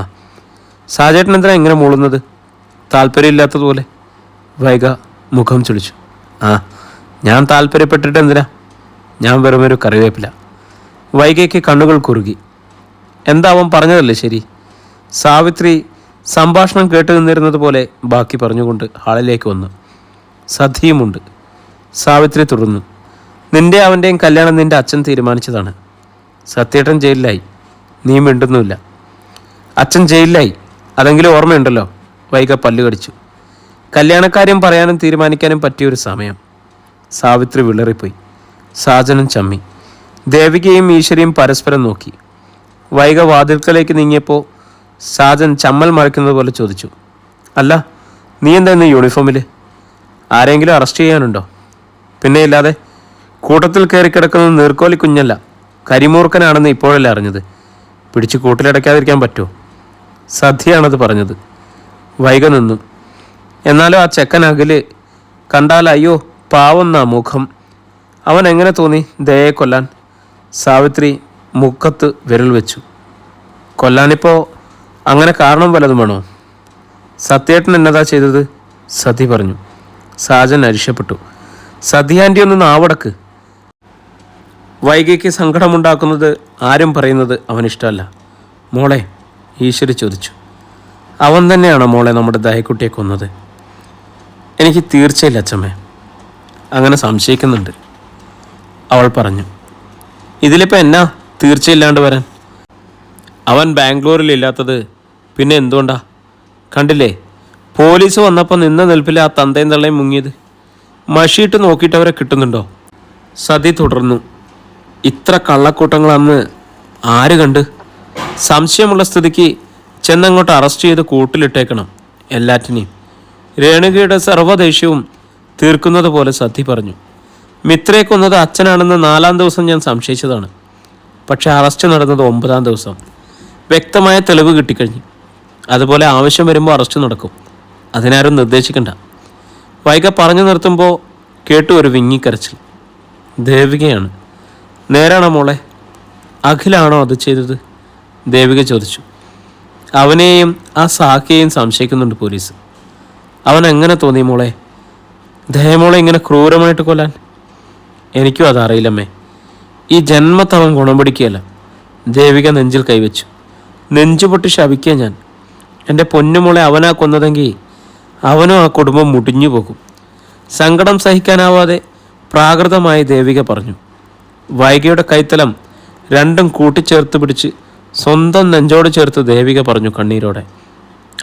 സാജേട്ടൻ എന്തിനാ ഇങ്ങനെ മൂളുന്നത്? താല്പര്യമില്ലാത്തതുപോലെ. വൈഗ മുഖം ചുളിച്ചു. ആ, ഞാൻ താല്പര്യപ്പെട്ടിട്ട് എന്തിനാ? ഞാൻ വെറുമൊരു കറിവേപ്പില. വൈഗയ്ക്ക് കണ്ണുകൾ കുറുകി. എന്താവും പറഞ്ഞതല്ലേ ശരി. സാവിത്രി സംഭാഷണം കേട്ടു നിന്നിരുന്നത് പോലെ ബാക്കി പറഞ്ഞുകൊണ്ട് ഹാളിലേക്ക് വന്നു. സധിയുമുണ്ട്. സാവിത്രി തുടർന്നു. നിന്റെ അവൻ്റെയും കല്യാണം നിന്റെ അച്ഛൻ തീരുമാനിച്ചതാണ്. സത്യേട്ടൻ ജയിലിലായി, നീ മിണ്ടുന്നുമില്ല. അച്ഛൻ ജയിലിലായി, അതെങ്കിലും ഓർമ്മയുണ്ടല്ലോ. വൈഗ പല്ല് കടിച്ചു. കല്യാണക്കാര്യം പറയാനും തീരുമാനിക്കാനും പറ്റിയൊരു സമയം. സാവിത്രി വിളറിപ്പോയി. സാജനും ചമ്മി. ദേവികയും ഈശ്വരിയും പരസ്പരം നോക്കി. വൈഗ വാതിൽക്കലേക്ക് നീങ്ങിയപ്പോൾ സാജൻ ചമ്മൽ മറയ്ക്കുന്നത് പോലെ ചോദിച്ചു, അല്ല, നീ എന്താ ഇന്ന് യൂണിഫോമിൽ? ആരെങ്കിലും അറസ്റ്റ് ചെയ്യാനുണ്ടോ? പിന്നെ ഇല്ലാതെ. കൂട്ടത്തിൽ കയറി കിടക്കുന്നത് നീർക്കോലി കുഞ്ഞല്ല, കരിമൂർക്കനാണെന്ന് ഇപ്പോഴല്ലേ അറിഞ്ഞത്. പിടിച്ച് കൂട്ടിലടയ്ക്കാതിരിക്കാൻ പറ്റുമോ? സദ്യയാണത് പറഞ്ഞത്. വൈഗ നിന്നു. എന്നാലും ആ ചെക്കൻ അകല് കണ്ടാൽ അയ്യോ പാവെന്നാ മുഖം. അവൻ എങ്ങനെ തോന്നി ദയയെ കൊല്ലാൻ? സാവിത്രി മുഖത്ത് വിരൽ വെച്ചു. കൊല്ലാനിപ്പോൾ അങ്ങനെ കാരണം വല്ലതും വേണോ? സത്യേട്ടൻ എന്നതാ ചെയ്തത്? സതി പറഞ്ഞു. സാജൻ അരിശപ്പെട്ടു. സതി ആൻറ്റി ഒന്ന് നാവടക്ക്. വൈകിക്ക് സങ്കടമുണ്ടാക്കുന്നത് ആരും പറയുന്നത് അവനിഷ്ടമല്ല. മോളെ, ഈശ്വരി ചോദിച്ചു, അവൻ തന്നെയാണോ മോളെ നമ്മുടെ ദയക്കുട്ടിയെ കൊന്നത്? എനിക്ക് തീർച്ചയില്ല അച്ഛമ്മേ, അങ്ങനെ സംശയിക്കുന്നുണ്ട്, അവൾ പറഞ്ഞു. ഇതിലിപ്പോൾ എന്നാ തീർച്ചയില്ലാണ്ട് വരാൻ? അവൻ ബാംഗ്ലൂരിൽ ഇല്ലാത്തത് പിന്നെ എന്തുകൊണ്ടാ? കണ്ടില്ലേ, പോലീസ് വന്നപ്പോൾ നിന്ന നിൽപ്പിൽ ആ തന്തയും തള്ളയും മുങ്ങിയത്. മഷിയിട്ട് നോക്കിയിട്ടവരെ കിട്ടുന്നുണ്ടോ? സതി തുടർന്നു. ഇത്ര കള്ളക്കൂട്ടങ്ങൾ അന്ന് ആര് കണ്ട്? സംശയമുള്ള സ്ഥിതിക്ക് ചെന്നങ്ങോട്ട് അറസ്റ്റ് ചെയ്ത് കൂട്ടിലിട്ടേക്കണം എല്ലാറ്റിനെയും. രേണുകയുടെ സർവ്വദേഷ്യവും തീർക്കുന്നത് പോലെ സതി പറഞ്ഞു. മിത്രയെ കൊന്നത് അച്ഛനാണെന്ന് 4-ാം ദിവസം ഞാൻ സംശയിച്ചതാണ്. പക്ഷേ അറസ്റ്റ് നടന്നത് 9-ാം ദിവസം. വ്യക്തമായ തെളിവ് കിട്ടിക്കഴിഞ്ഞു. അതുപോലെ ആവശ്യം വരുമ്പോൾ അറസ്റ്റ് നടക്കും. അതിനാരും നിർദ്ദേശിക്കണ്ട. വൈഗ പറഞ്ഞു നിർത്തുമ്പോൾ കേട്ടു ഒരു വിങ്ങിക്കരച്ചിൽ. ദേവികയാണ്. നേരാണോ മോളെ? അഖിലാണോ അത് ചെയ്തത്? ദേവിക ചോദിച്ചു. അവനെയും ആ സാക്കിയെയും സംശയിക്കുന്നുണ്ട് പോലീസ്. അവൻ എങ്ങനെ തോന്നി മോളെ? ദയമോളെ ഇങ്ങനെ ക്രൂരമായിട്ട് കൊല്ലാൻ? എനിക്കും അതറിയില്ലമ്മേ. ഈ ജന്മത്തവൻ ഗുണം പിടിക്കുകയല്ല. ദേവിക നെഞ്ചിൽ കൈവച്ചു. നെഞ്ചുപൊട്ടി ശപിക്കുക ഞാൻ. എൻ്റെ പൊന്നുമോളെ അവനാ കൊന്നതെങ്കിൽ അവനും ആ കുടുംബം മുടിഞ്ഞു പോകും. സങ്കടം സഹിക്കാനാവാതെ പ്രാകൃതമായി ദേവിക പറഞ്ഞു. വൈഗയുടെ കൈത്തലം രണ്ടും കൂട്ടിച്ചേർത്ത് പിടിച്ച് സ്വന്തം നെഞ്ചോട് ചേർത്ത് ദേവിക പറഞ്ഞു കണ്ണീരോടെ.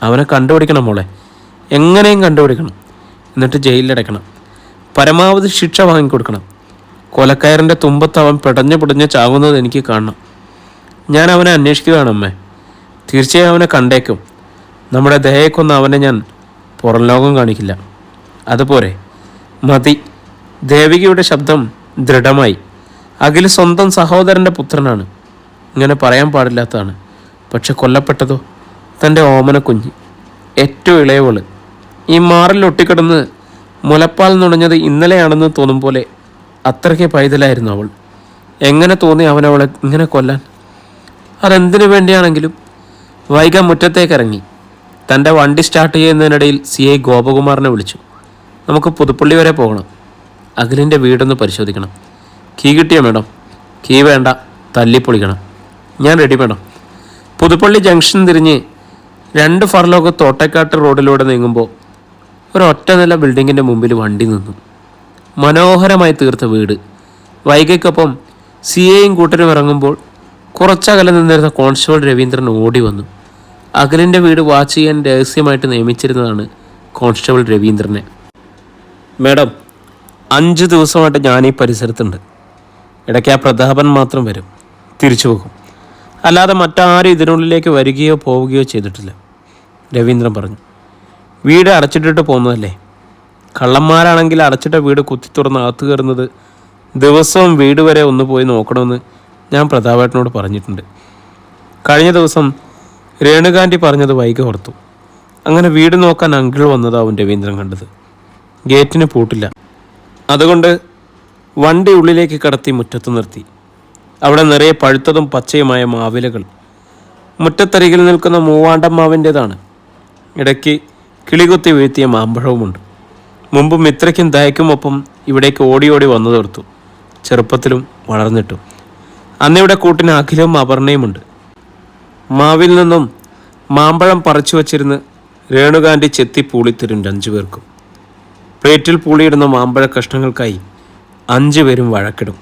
അവനെ കണ്ടുപിടിക്കണം മോളെ, എങ്ങനെയും കണ്ടുപിടിക്കണം. എന്നിട്ട് ജയിലിലടയ്ക്കണം. പരമാവധി ശിക്ഷ വാങ്ങിക്കൊടുക്കണം. കൊലക്കയറിൻ്റെ തുമ്പത്ത് അവൻ പിടഞ്ഞ് ചാകുന്നത് എനിക്ക് കാണണം. ഞാൻ അവനെ അന്വേഷിക്കുകയാണ് അമ്മേ. തീർച്ചയായും അവനെ കണ്ടേക്കും. നമ്മുടെ ദയക്കൊന്ന് അവനെ ഞാൻ പുറം ലോകം കാണിക്കില്ല. അതുപോലെ മതി. ദേവികയുടെ ശബ്ദം ദൃഢമായി. അഖിൽ സ്വന്തം സഹോദരൻ്റെ പുത്രനാണ്. ഇങ്ങനെ പറയാൻ പാടില്ലാത്തതാണ്. പക്ഷെ കൊല്ലപ്പെട്ടതോ തൻ്റെ ഓമന കുഞ്ഞ്, ഏറ്റവും ഇളയവള്. ഈ മാറിൽ ഒട്ടിക്കിടന്ന് മുലപ്പാൽ നുണഞ്ഞത് ഇന്നലെയാണെന്ന് തോന്നും പോലെ അത്രയ്ക്ക് പൈതലായിരുന്നു അവൾ. എങ്ങനെ തോന്നി അവനവളെ ഇങ്ങനെ കൊല്ലാൻ? അതെന്തിനു വേണ്ടിയാണെങ്കിലും. വൈഗ മുറ്റത്തേക്കിറങ്ങി. തൻ്റെ വണ്ടി സ്റ്റാർട്ട് ചെയ്യുന്നതിനിടയിൽ CI ഗോപകുമാറിനെ വിളിച്ചു. നമുക്ക് പുതുപ്പള്ളി വരെ പോകണം. അഖിലിൻ്റെ വീടൊന്ന് പരിശോധിക്കണം. കീ കിട്ടിയോ മേഡം? കീ വേണ്ട, തല്ലിപ്പൊളിക്കണം. ഞാൻ റെഡി മേഡം. പുതുപ്പള്ളി ജംഗ്ഷൻ തിരിഞ്ഞ് 2 ഫർലോക്ക് തോട്ടക്കാട്ട് റോഡിലൂടെ നീങ്ങുമ്പോൾ ഒരൊറ്റ നില ബിൽഡിങ്ങിൻ്റെ മുമ്പിൽ വണ്ടി നിന്നു. മനോഹരമായി തീർത്ത വീട്. വൈഗയ്ക്കൊപ്പം CIയും കൂട്ടരും ഇറങ്ങുമ്പോൾ കുറച്ചകലെ നിന്നിരുന്ന കോൺസ്റ്റബിൾ രവീന്ദ്രൻ ഓടി വന്നു. അഖിലിൻ്റെ വീട് വാച്ച് ചെയ്യാൻ രഹസ്യമായിട്ട് നിയമിച്ചിരുന്നതാണ് കോൺസ്റ്റബിൾ രവീന്ദ്രനെ. മേഡം, 5 ദിവസമായിട്ട് ഞാൻ ഈ പരിസരത്തുണ്ട്. ഇടയ്ക്ക് ആ പ്രതാപൻ മാത്രം വരും, തിരിച്ചു പോകും. അല്ലാതെ മറ്റാരും ഇതിനുള്ളിലേക്ക് വരികയോ പോവുകയോ ചെയ്തിട്ടില്ല, രവീന്ദ്രൻ പറഞ്ഞു. വീട് അടച്ചിട്ടിട്ട് പോകുന്നതല്ലേ? കള്ളന്മാരാണെങ്കിൽ അടച്ചിട്ട വീട് കുത്തി തുറന്ന് അകത്ത് കയറുന്നത് ദിവസവും വീട് വരെ ഒന്ന് പോയി നോക്കണമെന്ന് ഞാൻ പ്രതാപേട്ടനോട് പറഞ്ഞിട്ടുണ്ട്. കഴിഞ്ഞ ദിവസം രേണുകാന്റി പറഞ്ഞത് വൈകി ഓർത്തു. അങ്ങനെ വീട് നോക്കാൻ അങ്കിൾ വന്നതാവും രവീന്ദ്രൻ കണ്ടത്. ഗേറ്റിന് പൂട്ടില്ല. അതുകൊണ്ട് വണ്ടി ഉള്ളിലേക്ക് കടത്തി മുറ്റത്ത് നിർത്തി. അവിടെ നിറയെ പഴുത്തതും പച്ചയുമായ മാവിലകൾ. മുറ്റത്തരികിൽ നിൽക്കുന്ന മൂവാണ്ടം മാവിൻ്റേതാണ്. ഇടയ്ക്ക് കിളികുത്തി വീഴ്ത്തിയ മാമ്പഴവുമുണ്ട്. മുമ്പ് മിത്രയ്ക്കും ദയക്കുമൊപ്പം ഇവിടേക്ക് ഓടി ഓടി വന്നു തീർത്തു. ചെറുപ്പത്തിലും വളർന്നിട്ടും. അന്നിവിടെ കൂട്ടിന് അഖിലും അപർണയുമുണ്ട്. മാവിൽ നിന്നും മാമ്പഴം പറിച്ചു വച്ചിരുന്ന് രേണുകാന്റി ചെത്തി പൂളിത്തരും 5 പേർക്കും. പ്ലേറ്റിൽ പൂളിയിടുന്ന മാമ്പഴ കഷ്ണങ്ങൾക്കായി 5 പേരും വഴക്കിടും.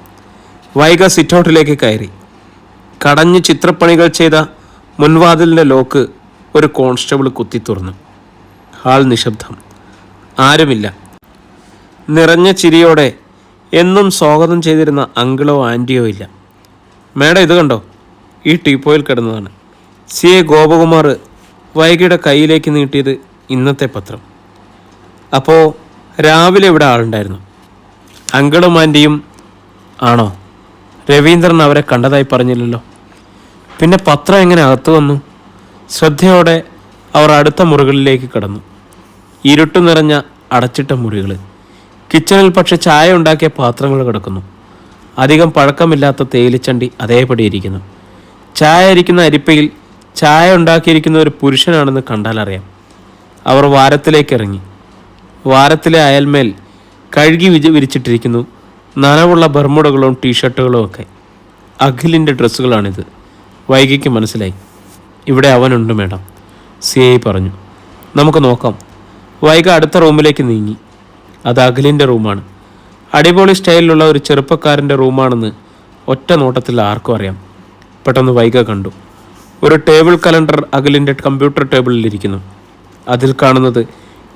വൈഗ സിറ്റൗട്ടിലേക്ക് കയറി. കടഞ്ഞ് ചിത്രപ്പണികൾ ചെയ്ത മുൻവാതിലിൻ്റെ ലോക്ക് ഒരു കോൺസ്റ്റബിൾ കുത്തി തുറന്നു. ഹാൾ നിശബ്ദം. ആരുമില്ല. നിറഞ്ഞ ചിരിയോടെ എന്നും സ്വാഗതം ചെയ്തിരുന്ന അങ്കിളോ ആൻറ്റിയോ ഇല്ല. മേഡം, ഇത് കണ്ടോ? ഈ ടീപ്പോയിൽ കിടന്നതാണ്. CI ഗോപകുമാർ വൈകിയുടെ കയ്യിലേക്ക് നീട്ടിയത് ഇന്നത്തെ പത്രം. അപ്പോൾ രാവിലെ ഇവിടെ ആളുണ്ടായിരുന്നു. അങ്കിളും ആൻറ്റിയും ആണോ? രവീന്ദ്രൻ അവരെ കണ്ടതായി പറഞ്ഞില്ലല്ലോ. പിന്നെ പത്രം എങ്ങനെ അകത്തു വന്നു? ശ്രദ്ധയോടെ അവർ അടുത്ത മുറികളിലേക്ക് കടന്നു. ഇരുട്ടു നിറഞ്ഞ അടച്ചിട്ട മുറികൾ. കിച്ചണിൽ പക്ഷെ ചായ ഉണ്ടാക്കിയ പാത്രങ്ങൾ കിടക്കുന്നു. അധികം പഴക്കമില്ലാത്ത തേയിലച്ചണ്ടി അതേപടി ഇരിക്കുന്നു. ചായ ഇരിക്കുന്ന അരിപ്പയിൽ ചായ ഉണ്ടാക്കിയിരിക്കുന്ന ഒരു പുരുഷനാണെന്ന് കണ്ടാലറിയാം. അവർ വാരത്തിലേക്ക് ഇറങ്ങി. വാരത്തിലെ അയൽമേൽ കഴുകി വിരിച്ചിട്ടിരിക്കുന്നു നനവുള്ള ബർമുടകളും ടീഷർട്ടുകളും ഒക്കെ. അഖിലിൻ്റെ ഡ്രസ്സുകളാണിത്. വൈകിക്ക് മനസ്സിലായി. ഇവിടെ അവനുണ്ട് മേഡം, CI പറഞ്ഞു. നമുക്ക് നോക്കാം. വൈഗ അടുത്ത റൂമിലേക്ക് നീങ്ങി. അത് അഖിലിൻ്റെ റൂമാണ്. അടിപൊളി സ്റ്റൈലിലുള്ള ഒരു ചെറുപ്പക്കാരൻ്റെ റൂമാണെന്ന് ഒറ്റ നോട്ടത്തിൽ ആർക്കും അറിയാം. പെട്ടെന്ന് വൈഗ കണ്ടു. ഒരു ടേബിൾ കലണ്ടർ അഖിലിൻ്റെ കമ്പ്യൂട്ടർ ടേബിളിലിരിക്കുന്നു. അതിൽ കാണുന്നത്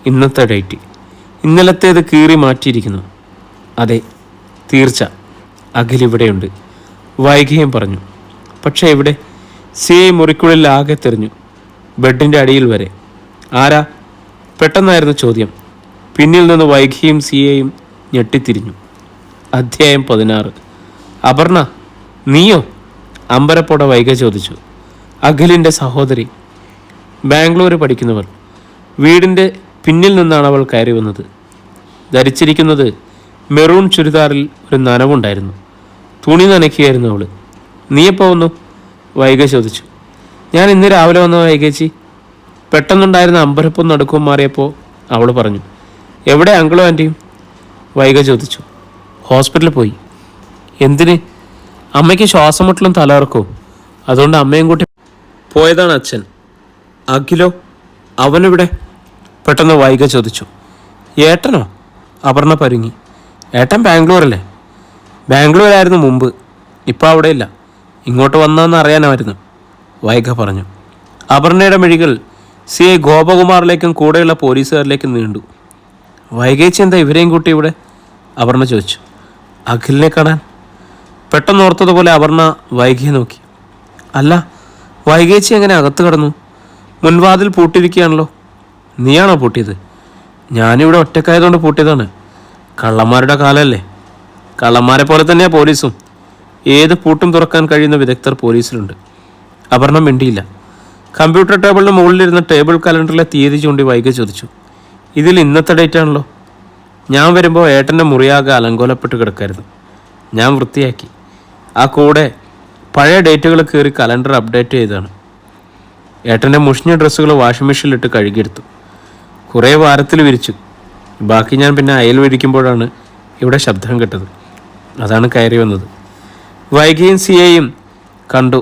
ഇന്നത്തെ ഡേറ്റ്. ഇന്നലത്തേത് കീറി മാറ്റിയിരിക്കുന്നു. അതെ, തീർച്ച, അഖിൽ ഇവിടെയുണ്ട്, വൈകിയും പറഞ്ഞു. പക്ഷേ ഇവിടെ? CI മുറിക്കുള്ളിൽ ആകെ തെറിഞ്ഞു. ബെഡിൻ്റെ അടിയിൽ വരെ. ആരാ? പെട്ടെന്നായിരുന്നു ചോദ്യം. പിന്നിൽ നിന്ന് വൈകിയും CIയും ഞെട്ടിത്തിരിഞ്ഞു. അധ്യായം 16. അപർണ, നീയോ? അമ്പരപ്പോടെ വൈക ചോദിച്ചു. അഖിലിൻ്റെ സഹോദരി, ബാംഗ്ലൂർ പഠിക്കുന്നവൾ. വീടിൻ്റെ പിന്നിൽ നിന്നാണ് അവൾ കയറി വന്നത്. ധരിച്ചിരിക്കുന്നത് മെറൂൺ ചുരിദാറിൽ ഒരു നനവുണ്ടായിരുന്നു. തുണി നനയ്ക്കുകയായിരുന്നു അവൾ. നീ എപ്പോൾ വന്നു? വൈക ചോദിച്ചു. ഞാൻ ഇന്ന് രാവിലെ വന്ന വൈകേച്ചി. പെട്ടെന്നുണ്ടായിരുന്ന അമ്പരപ്പും നടുക്കവും മാറിയപ്പോൾ അവൾ പറഞ്ഞു. എവിടെ അങ്കിളും ആൻറ്റിയും? വൈക ചോദിച്ചു. ഹോസ്പിറ്റലിൽ പോയി. എന്തിന്? അമ്മയ്ക്ക് ശ്വാസം മുട്ടലും തലകറക്കവും. അതുകൊണ്ട് അമ്മയും കൂട്ടി പോയതാണ് അച്ഛൻ. അഖിലോ? അവനിവിടെ? പെട്ടെന്ന് വൈക ചോദിച്ചു. ഏട്ടനോ? അപർണ പരുങ്ങി. ഏട്ടൻ ബാംഗ്ലൂരല്ലേ? ബാംഗ്ലൂരായിരുന്നു മുമ്പ്, ഇപ്പോൾ അവിടെയില്ല. ഇങ്ങോട്ട് വന്നതെന്ന് അറിയാനായിരുന്നു, വൈക പറഞ്ഞു. അപർണയുടെ മിഴികൾ CI ഗോപകുമാറിലേക്കും കൂടെയുള്ള പോലീസുകാരിലേക്കും നീണ്ടു. വൈകേച്ചി എന്താ ഇവരെയും കൂട്ടി ഇവിടെ? അപർണ ചോദിച്ചു. അഖിലിനെ കാണാൻ. പെട്ടെന്ന് ഓർത്തതുപോലെ അപർണ വൈകിയെ നോക്കി. അല്ല, വൈകേച്ചി എങ്ങനെ അകത്ത് കടന്നു? മുൻവാതിൽ പൂട്ടിയിരിക്കുകയാണല്ലോ. നീയാണോ പൂട്ടിയത്? ഞാനിവിടെ ഒറ്റക്കായതുകൊണ്ട് പൂട്ടിയതാണ്. കള്ളന്മാരുടെ കാലമല്ലേ. കള്ളന്മാരെ പോലെ തന്നെയാണ് പോലീസും. ഏത് പൂട്ടും തുറക്കാൻ കഴിയുന്ന വിദഗ്ധർ പോലീസിലുണ്ട്. അപർണ മിണ്ടിയില്ല. കമ്പ്യൂട്ടർ ടേബിളിന് മുകളിലിരുന്ന ടേബിൾ കലണ്ടറിലെ തീയതി ചൂണ്ടി വൈകി ചോദിച്ചു. ഇതിൽ ഇന്നത്തെ ഡേറ്റ് ആണല്ലോ. ഞാൻ വരുമ്പോൾ ഏട്ടൻ്റെ മുറിയാകെ അലങ്കോലപ്പെട്ട് കിടക്കായിരുന്നു. ഞാൻ വൃത്തിയാക്കി. ആ കൂടെ പഴയ ഡേറ്റുകൾ കയറി കലണ്ടർ അപ്ഡേറ്റ് ചെയ്തതാണ്. ഏട്ടൻ്റെ മുഷിഞ്ഞ ഡ്രസ്സുകൾ വാഷിംഗ് മെഷീനിലിട്ട് കഴുകിയെടുത്തു. കുറേ വാരത്തിൽ വിരിച്ചു. ബാക്കി ഞാൻ പിന്നെ അയൽ വിരിക്കുമ്പോഴാണ് ഇവിടെ ശബ്ദം കേട്ടത്. അതാണ് കയറി വന്നത്. വൈകിയും CIയും കണ്ടു.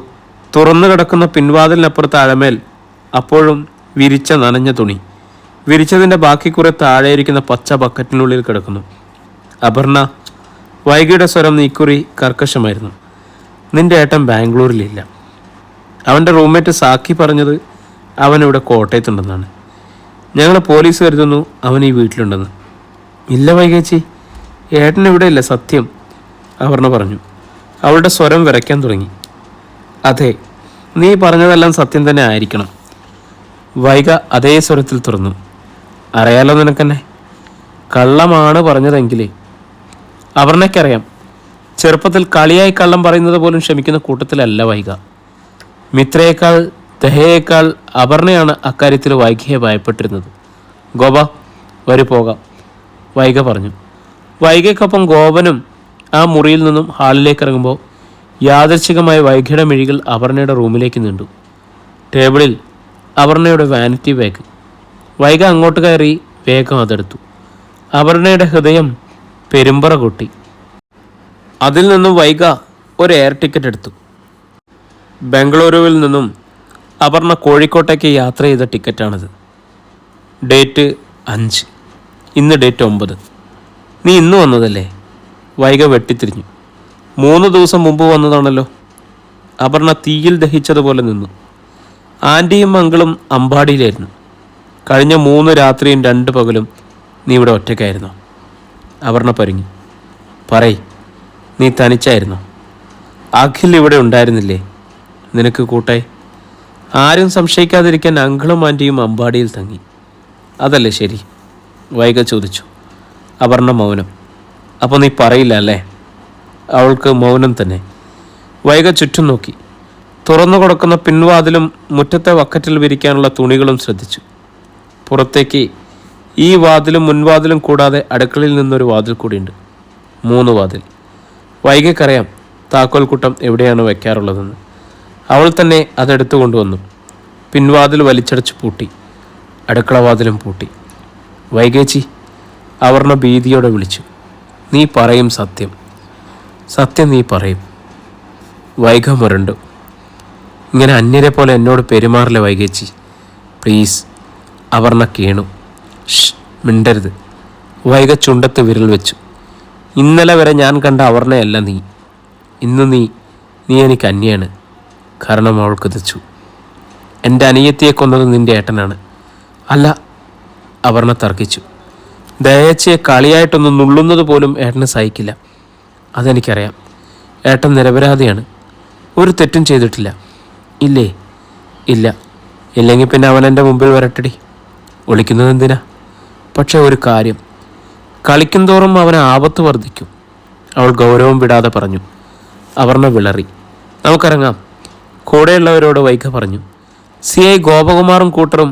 തുറന്നു കിടക്കുന്ന പിൻവാതിലിനപ്പുറത്ത് അഴമേൽ അപ്പോഴും വിരിച്ച നനഞ്ഞ തുണി. വിരിച്ചതിൻ്റെ ബാക്കി കുറെ താഴെയിരിക്കുന്ന പച്ച ബക്കറ്റിനുള്ളിൽ കിടക്കുന്നു. അപർണ, വൈകിയുടെ സ്വരം നീക്കുറി കർക്കശമായിരുന്നു. നിന്റെ ഏട്ടൻ ബാംഗ്ലൂരിലില്ല. അവൻ്റെ റൂംമേറ്റ് സാക്കി പറഞ്ഞത് അവനിവിടെ കോട്ടയത്തുണ്ടെന്നാണ്. ഞങ്ങൾ പോലീസ് കരുതുന്നു അവൻ ഈ വീട്ടിലുണ്ടെന്ന്. ഇല്ല വൈകേച്ചി, ഏട്ടൻ ഇവിടെ ഇല്ല, സത്യം, അപർണ പറഞ്ഞു. അവളുടെ സ്വരം വിറയ്ക്കാൻ തുടങ്ങി. അതെ, നീ പറഞ്ഞതെല്ലാം സത്യം തന്നെ ആയിരിക്കണം. വൈക അതേ സ്വരത്തിൽ തുറന്നു. അറിയാലോ നിനക്കെന്നെ. കള്ളമാണ് പറഞ്ഞതെങ്കിൽ. അപർണയ്ക്കറിയാം. ചെറുപ്പത്തിൽ കളിയായി കള്ളം പറയുന്നത് പോലും ക്ഷമിക്കുന്ന കൂട്ടത്തിലല്ല വൈക. മിത്രയേക്കാൾ ദഹയേക്കാൾ അപർണയാണ് അക്കാര്യത്തിൽ വൈകിയെ ഭയപ്പെട്ടിരുന്നത്. ഗോപ, വരു പോകാം, വൈക പറഞ്ഞു. വൈകയ്ക്കൊപ്പം ഗോപനും ആ മുറിയിൽ നിന്നും ഹാളിലേക്ക് ഇറങ്ങുമ്പോൾ യാദൃച്ഛികമായ വൈകിയുടെ മിഴികൾ അപർണയുടെ റൂമിലേക്ക് നീണ്ടു. ടേബിളിൽ അപർണയുടെ വാനിറ്റി ബാഗ്. വൈക അങ്ങോട്ട് കയറി വേഗം അതെടുത്തു. അപർണയുടെ ഹൃദയം പെരുമ്പറ കൊട്ടി. അതിൽ നിന്നും വൈക ഒരു എയർ ടിക്കറ്റ് എടുത്തു. ബംഗളൂരുവിൽ നിന്നും അപർണ കോഴിക്കോട്ടേക്ക് യാത്ര ചെയ്ത ടിക്കറ്റാണിത്. ഡേറ്റ് 5, ഇന്ന് ഡേറ്റ് 9. നീ ഇന്ന് വന്നതല്ലേ? വൈക വെട്ടിത്തിരിഞ്ഞു. 3 ദിവസം മുമ്പ് വന്നതാണല്ലോ. അപർണ തീയിൽ ദഹിച്ചതുപോലെ നിന്നു. ആൻറ്റിയും അങ്കിളും അമ്പാടിയിലായിരുന്നു. കഴിഞ്ഞ 3 രാത്രിയും 2 പകലും നീ ഇവിടെ ഒറ്റയ്ക്കായിരുന്നോ? അപർണ പരുങ്ങി. പറയ്, നീ തനിച്ചായിരുന്നോ? അഖിൽ ഇവിടെ ഉണ്ടായിരുന്നില്ലേ നിനക്ക് കൂട്ടായി? ആരും സംശയിക്കാതിരിക്കാൻ അങ്കിളും ആൻറ്റിയും അമ്പാടിയിൽ തങ്ങി, അതല്ലേ ശരി? വൈക ചോദിച്ചു. അപർണ മൗനം. അപ്പോൾ നീ പറയില്ല അല്ലേ? അവൾക്ക് മൗനം തന്നെ. വൈക ചുറ്റും നോക്കി. തുറന്നു കൊടുക്കുന്ന പിൻവാതിലും മുറ്റത്തെ വക്കറ്റിൽ വിരിക്കാനുള്ള തുണികളും ശ്രദ്ധിച്ചു. പുറത്തേക്ക് ഈ വാതിലും മുൻവാതിലും കൂടാതെ അടുക്കളയിൽ നിന്നൊരു വാതിൽ കൂടിയുണ്ട്. 3 വാതിൽ. വൈകയ്ക്കറിയാം താക്കോൽക്കൂട്ടം എവിടെയാണ് വയ്ക്കാറുള്ളതെന്ന്. അവൾ തന്നെ അതെടുത്തു കൊണ്ടുവന്നു. പിൻവാതിൽ വലിച്ചടച്ച് പൂട്ടി. അടുക്കള വാതിലും പൂട്ടി. വൈകേച്ചി, അപർണ ഭീതിയോടെ വിളിച്ചു. നീ പറയും സത്യം, സത്യം നീ പറയും. വൈക മുരണ്ടു. ഇങ്ങനെ അന്യരെ പോലെ എന്നോട് പെരുമാറില്ല വൈകേച്ചി, പ്ലീസ്. അപർണ കീണു. മിണ്ടരുത്. വൈക ചുണ്ടത്ത് വിരൽ വെച്ചു. ഇന്നലെ വരെ ഞാൻ കണ്ട അപർണയല്ല നീ. ഇന്ന് നീ എനിക്ക് അന്യാണ്. കാരണം അവൾക്ക് തെച്ചു. എൻ്റെ അനിയത്തിയെ കൊന്നത് നിൻ്റെ ഏട്ടനാണ്. അല്ല, അപർണ തർക്കിച്ചു. ദയച്ചയെ കളിയായിട്ടൊന്ന് നുള്ളുന്നത് പോലും ഏട്ടന് സഹിക്കില്ല. അതെനിക്കറിയാം. ഏട്ടൻ നിരപരാധിയാണ്. ഒരു തെറ്റും ചെയ്തിട്ടില്ല. ഇല്ലേ? ഇല്ല. ഇല്ലെങ്കിൽ പിന്നെ അവൻ എൻ്റെ മുമ്പിൽ വരട്ടടി. ഒളിക്കുന്നത് എന്തിനാ? പക്ഷെ ഒരു കാര്യം, കളിക്കും തോറും അവന് ആപത്ത് വർദ്ധിക്കും. അവൾ ഗൗരവം വിടാതെ പറഞ്ഞു. അപർണ വിളറി. നമുക്കിറങ്ങാം, കൂടെയുള്ളവരോട് വൈഗ പറഞ്ഞു. CI ഗോപകുമാറും കൂട്ടറും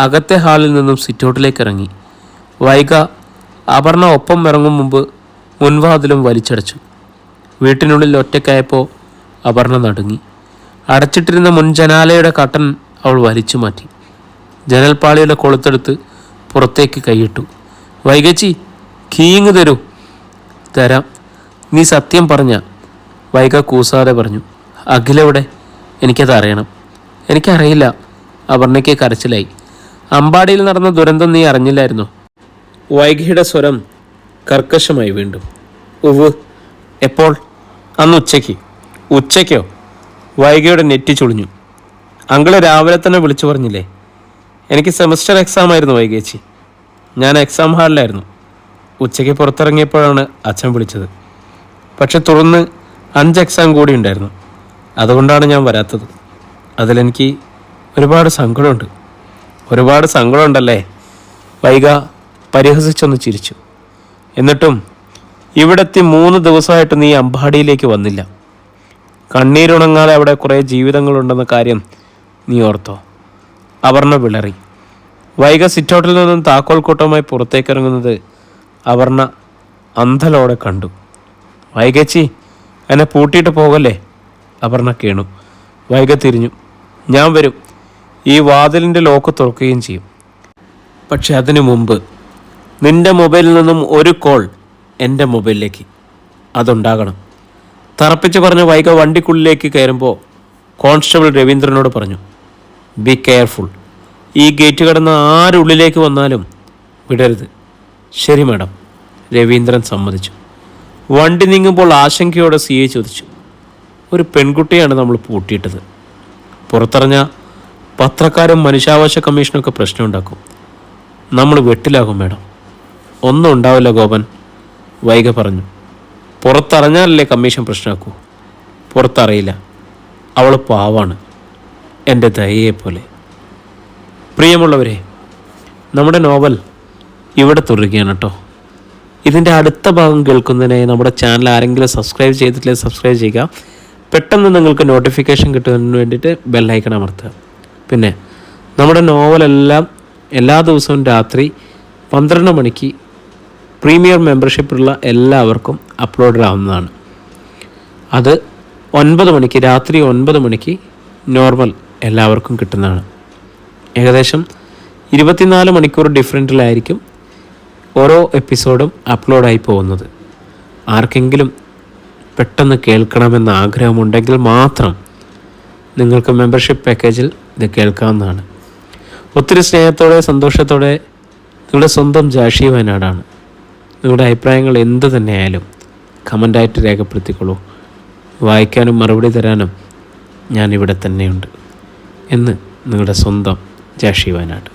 അകത്തെ ഹാളിൽ നിന്നും സിറ്റൗട്ടിലേക്ക് ഇറങ്ങി. വൈഗ അപർണ ഒപ്പം ഇറങ്ങും മുമ്പ് മുൻവാതിലും വലിച്ചടച്ചു. വീട്ടിനുള്ളിൽ ഒറ്റയ്ക്കായപ്പോൾ അപർണ നടുങ്ങി. അടച്ചിട്ടിരുന്ന മുൻജനാലയുടെ കട്ടൻ അവൾ വലിച്ചു മാറ്റി. ജനൽപ്പാളിയുടെ കൊളുത്തെടുത്ത് പുറത്തേക്ക് കൈയിട്ടു. വൈകച്ചി, കീങ് തരൂ. തരാം, നീ സത്യം പറഞ്ഞ. വൈഗ കൂസാതെ പറഞ്ഞു. അഖിലെവിടെ? എനിക്കത് അറിയണം. എനിക്കറിയില്ല. അപർണയ്ക്ക് കരച്ചിലായി. അമ്പാടിയിൽ നടന്ന ദുരന്തം നീ അറിഞ്ഞില്ലായിരുന്നോ? വൈഗയുടെ സ്വരം കർക്കശമായി വീണ്ടും. ഉവ്. എപ്പോൾ? അന്ന് ഉച്ചയ്ക്ക്. ഉച്ചയ്ക്കോ? വൈഗയുടെ നെറ്റി ചുളിഞ്ഞു. അങ്കിള് രാവിലെ തന്നെ വിളിച്ചു പറഞ്ഞില്ലേ? എനിക്ക് സെമസ്റ്റർ എക്സാം ആയിരുന്നു വൈകേച്ചി. ഞാൻ എക്സാം ഹാളിലായിരുന്നു. ഉച്ചയ്ക്ക് പുറത്തിറങ്ങിയപ്പോഴാണ് അച്ഛൻ വിളിച്ചത്. പക്ഷെ തുടർന്ന് 5 എക്സാം കൂടി ഉണ്ടായിരുന്നു. അതുകൊണ്ടാണ് ഞാൻ വരാത്തത്. അതിലെനിക്ക് ഒരുപാട് സങ്കടമുണ്ട്. ഒരുപാട് സങ്കടമുണ്ടല്ലേ? വൈഗ പരിഹസിച്ചൊന്ന് ചിരിച്ചു. എന്നിട്ടും ഇവിടെത്തി 3 ദിവസമായിട്ട് നീ അമ്പാടിയിലേക്ക് വന്നില്ല. കണ്ണീരുണങ്ങാതെ അവിടെ കുറേ ജീവിതങ്ങളുണ്ടെന്ന കാര്യം നീ ഓർത്തോ? അപർണ വിളറി. വൈഗ സിറ്റൗട്ടിൽ നിന്നും താക്കോൽ കൂട്ടമായി പുറത്തേക്കിറങ്ങുന്നത് അപർണ അന്ധലോടെ കണ്ടു. വൈകച്ചി, എന്നെ പൂട്ടിയിട്ട് പോകല്ലേ? അപർണ കേണു. വൈഗ തിരിഞ്ഞു. ഞാൻ വരും. ഈ വാതിലിൻ്റെ ലോക്ക് തുറക്കുകയും ചെയ്യും. പക്ഷെ അതിനു മുമ്പ് നിന്റെ മൊബൈലിൽ നിന്നും ഒരു കോൾ എൻ്റെ മൊബൈലിലേക്ക് അതുണ്ടാകണം. തറപ്പിച്ച് പറഞ്ഞ വൈഗ വണ്ടിക്കുള്ളിലേക്ക് കയറുമ്പോൾ കോൺസ്റ്റബിൾ രവീന്ദ്രനോട് പറഞ്ഞു, ബി കെയർഫുൾ. ഈ ഗേറ്റ് കടന്ന് ആരുള്ളിലേക്ക് വന്നാലും വിടരുത്. ശരി മാഡം. രവീന്ദ്രൻ സമ്മതിച്ചു. വണ്ടി നീങ്ങുമ്പോൾ ആശങ്കയോടെ CI ചോദിച്ചു, ഒരു പെൺകുട്ടിയാണ് നമ്മൾ പൂട്ടിയിട്ടത്. പുറത്തിറങ്ങ പത്രക്കാരും മനുഷ്യാവകാശ കമ്മീഷനൊക്കെ പ്രശ്നമുണ്ടാക്കും. നമ്മൾ വെട്ടിലാകും മാഡം. ഒന്നും ഉണ്ടാവില്ല ഗോപൻ, വൈഗ പറഞ്ഞു. പുറത്തറിഞ്ഞാലല്ലേ കമ്മീഷൻ പ്രശ്നമാക്കൂ? പുറത്തറിയില്ല. അവൾ പാവാണ്, എൻ്റെ ദയയെപ്പോലെ. പ്രിയമുള്ളവരെ, നമ്മുടെ നോവൽ ഇവിടെ തുടരുകയാണ് കേട്ടോ. ഇതിൻ്റെ അടുത്ത ഭാഗം കേൾക്കുന്നതിനായി നമ്മുടെ ചാനൽ ആരെങ്കിലും സബ്സ്ക്രൈബ് ചെയ്തിട്ടില്ലെങ്കിൽ സബ്സ്ക്രൈബ് ചെയ്യുക. പെട്ടെന്ന് നിങ്ങൾക്ക് നോട്ടിഫിക്കേഷൻ കിട്ടുന്നതിന് വേണ്ടിയിട്ട് ബെല്ലൈക്കൺ അമർത്തുക. പിന്നെ നമ്മുടെ നോവലെല്ലാം എല്ലാ ദിവസവും രാത്രി 12 മണിക്ക് പ്രീമിയർ മെമ്പർഷിപ്പുള്ള എല്ലാവർക്കും അപ്ലോഡ് ആവുന്നതാണ്. അത് 9 മണിക്ക്, രാത്രി 9 മണിക്ക് നോർമൽ എല്ലാവർക്കും കിട്ടുന്നതാണ്. ഏകദേശം 24 മണിക്കൂർ ഡിഫറൻറ്റിലായിരിക്കും ഓരോ എപ്പിസോഡും അപ്ലോഡായി പോകുന്നത്. ആർക്കെങ്കിലും പെട്ടെന്ന് കേൾക്കണമെന്ന ആഗ്രഹമുണ്ടെങ്കിൽ മാത്രം നിങ്ങൾക്ക് മെമ്പർഷിപ്പ് പാക്കേജിൽ ഇത് കേൾക്കാവുന്നതാണ്. ഒത്തിരി സ്നേഹത്തോടെ സന്തോഷത്തോടെ നിങ്ങളുടെ സ്വന്തം ജാഷി വയനാടാണ്. നിങ്ങളുടെ അഭിപ്രായങ്ങൾ എന്ത് തന്നെയായാലും കമൻ്റായിട്ട് രേഖപ്പെടുത്തിക്കോളൂ. വായിക്കാനും മറുപടി തരാനും ഞാനിവിടെ തന്നെയുണ്ട് എന്ന് നിങ്ങളുടെ സ്വന്തം ജാഷി വയനാട്.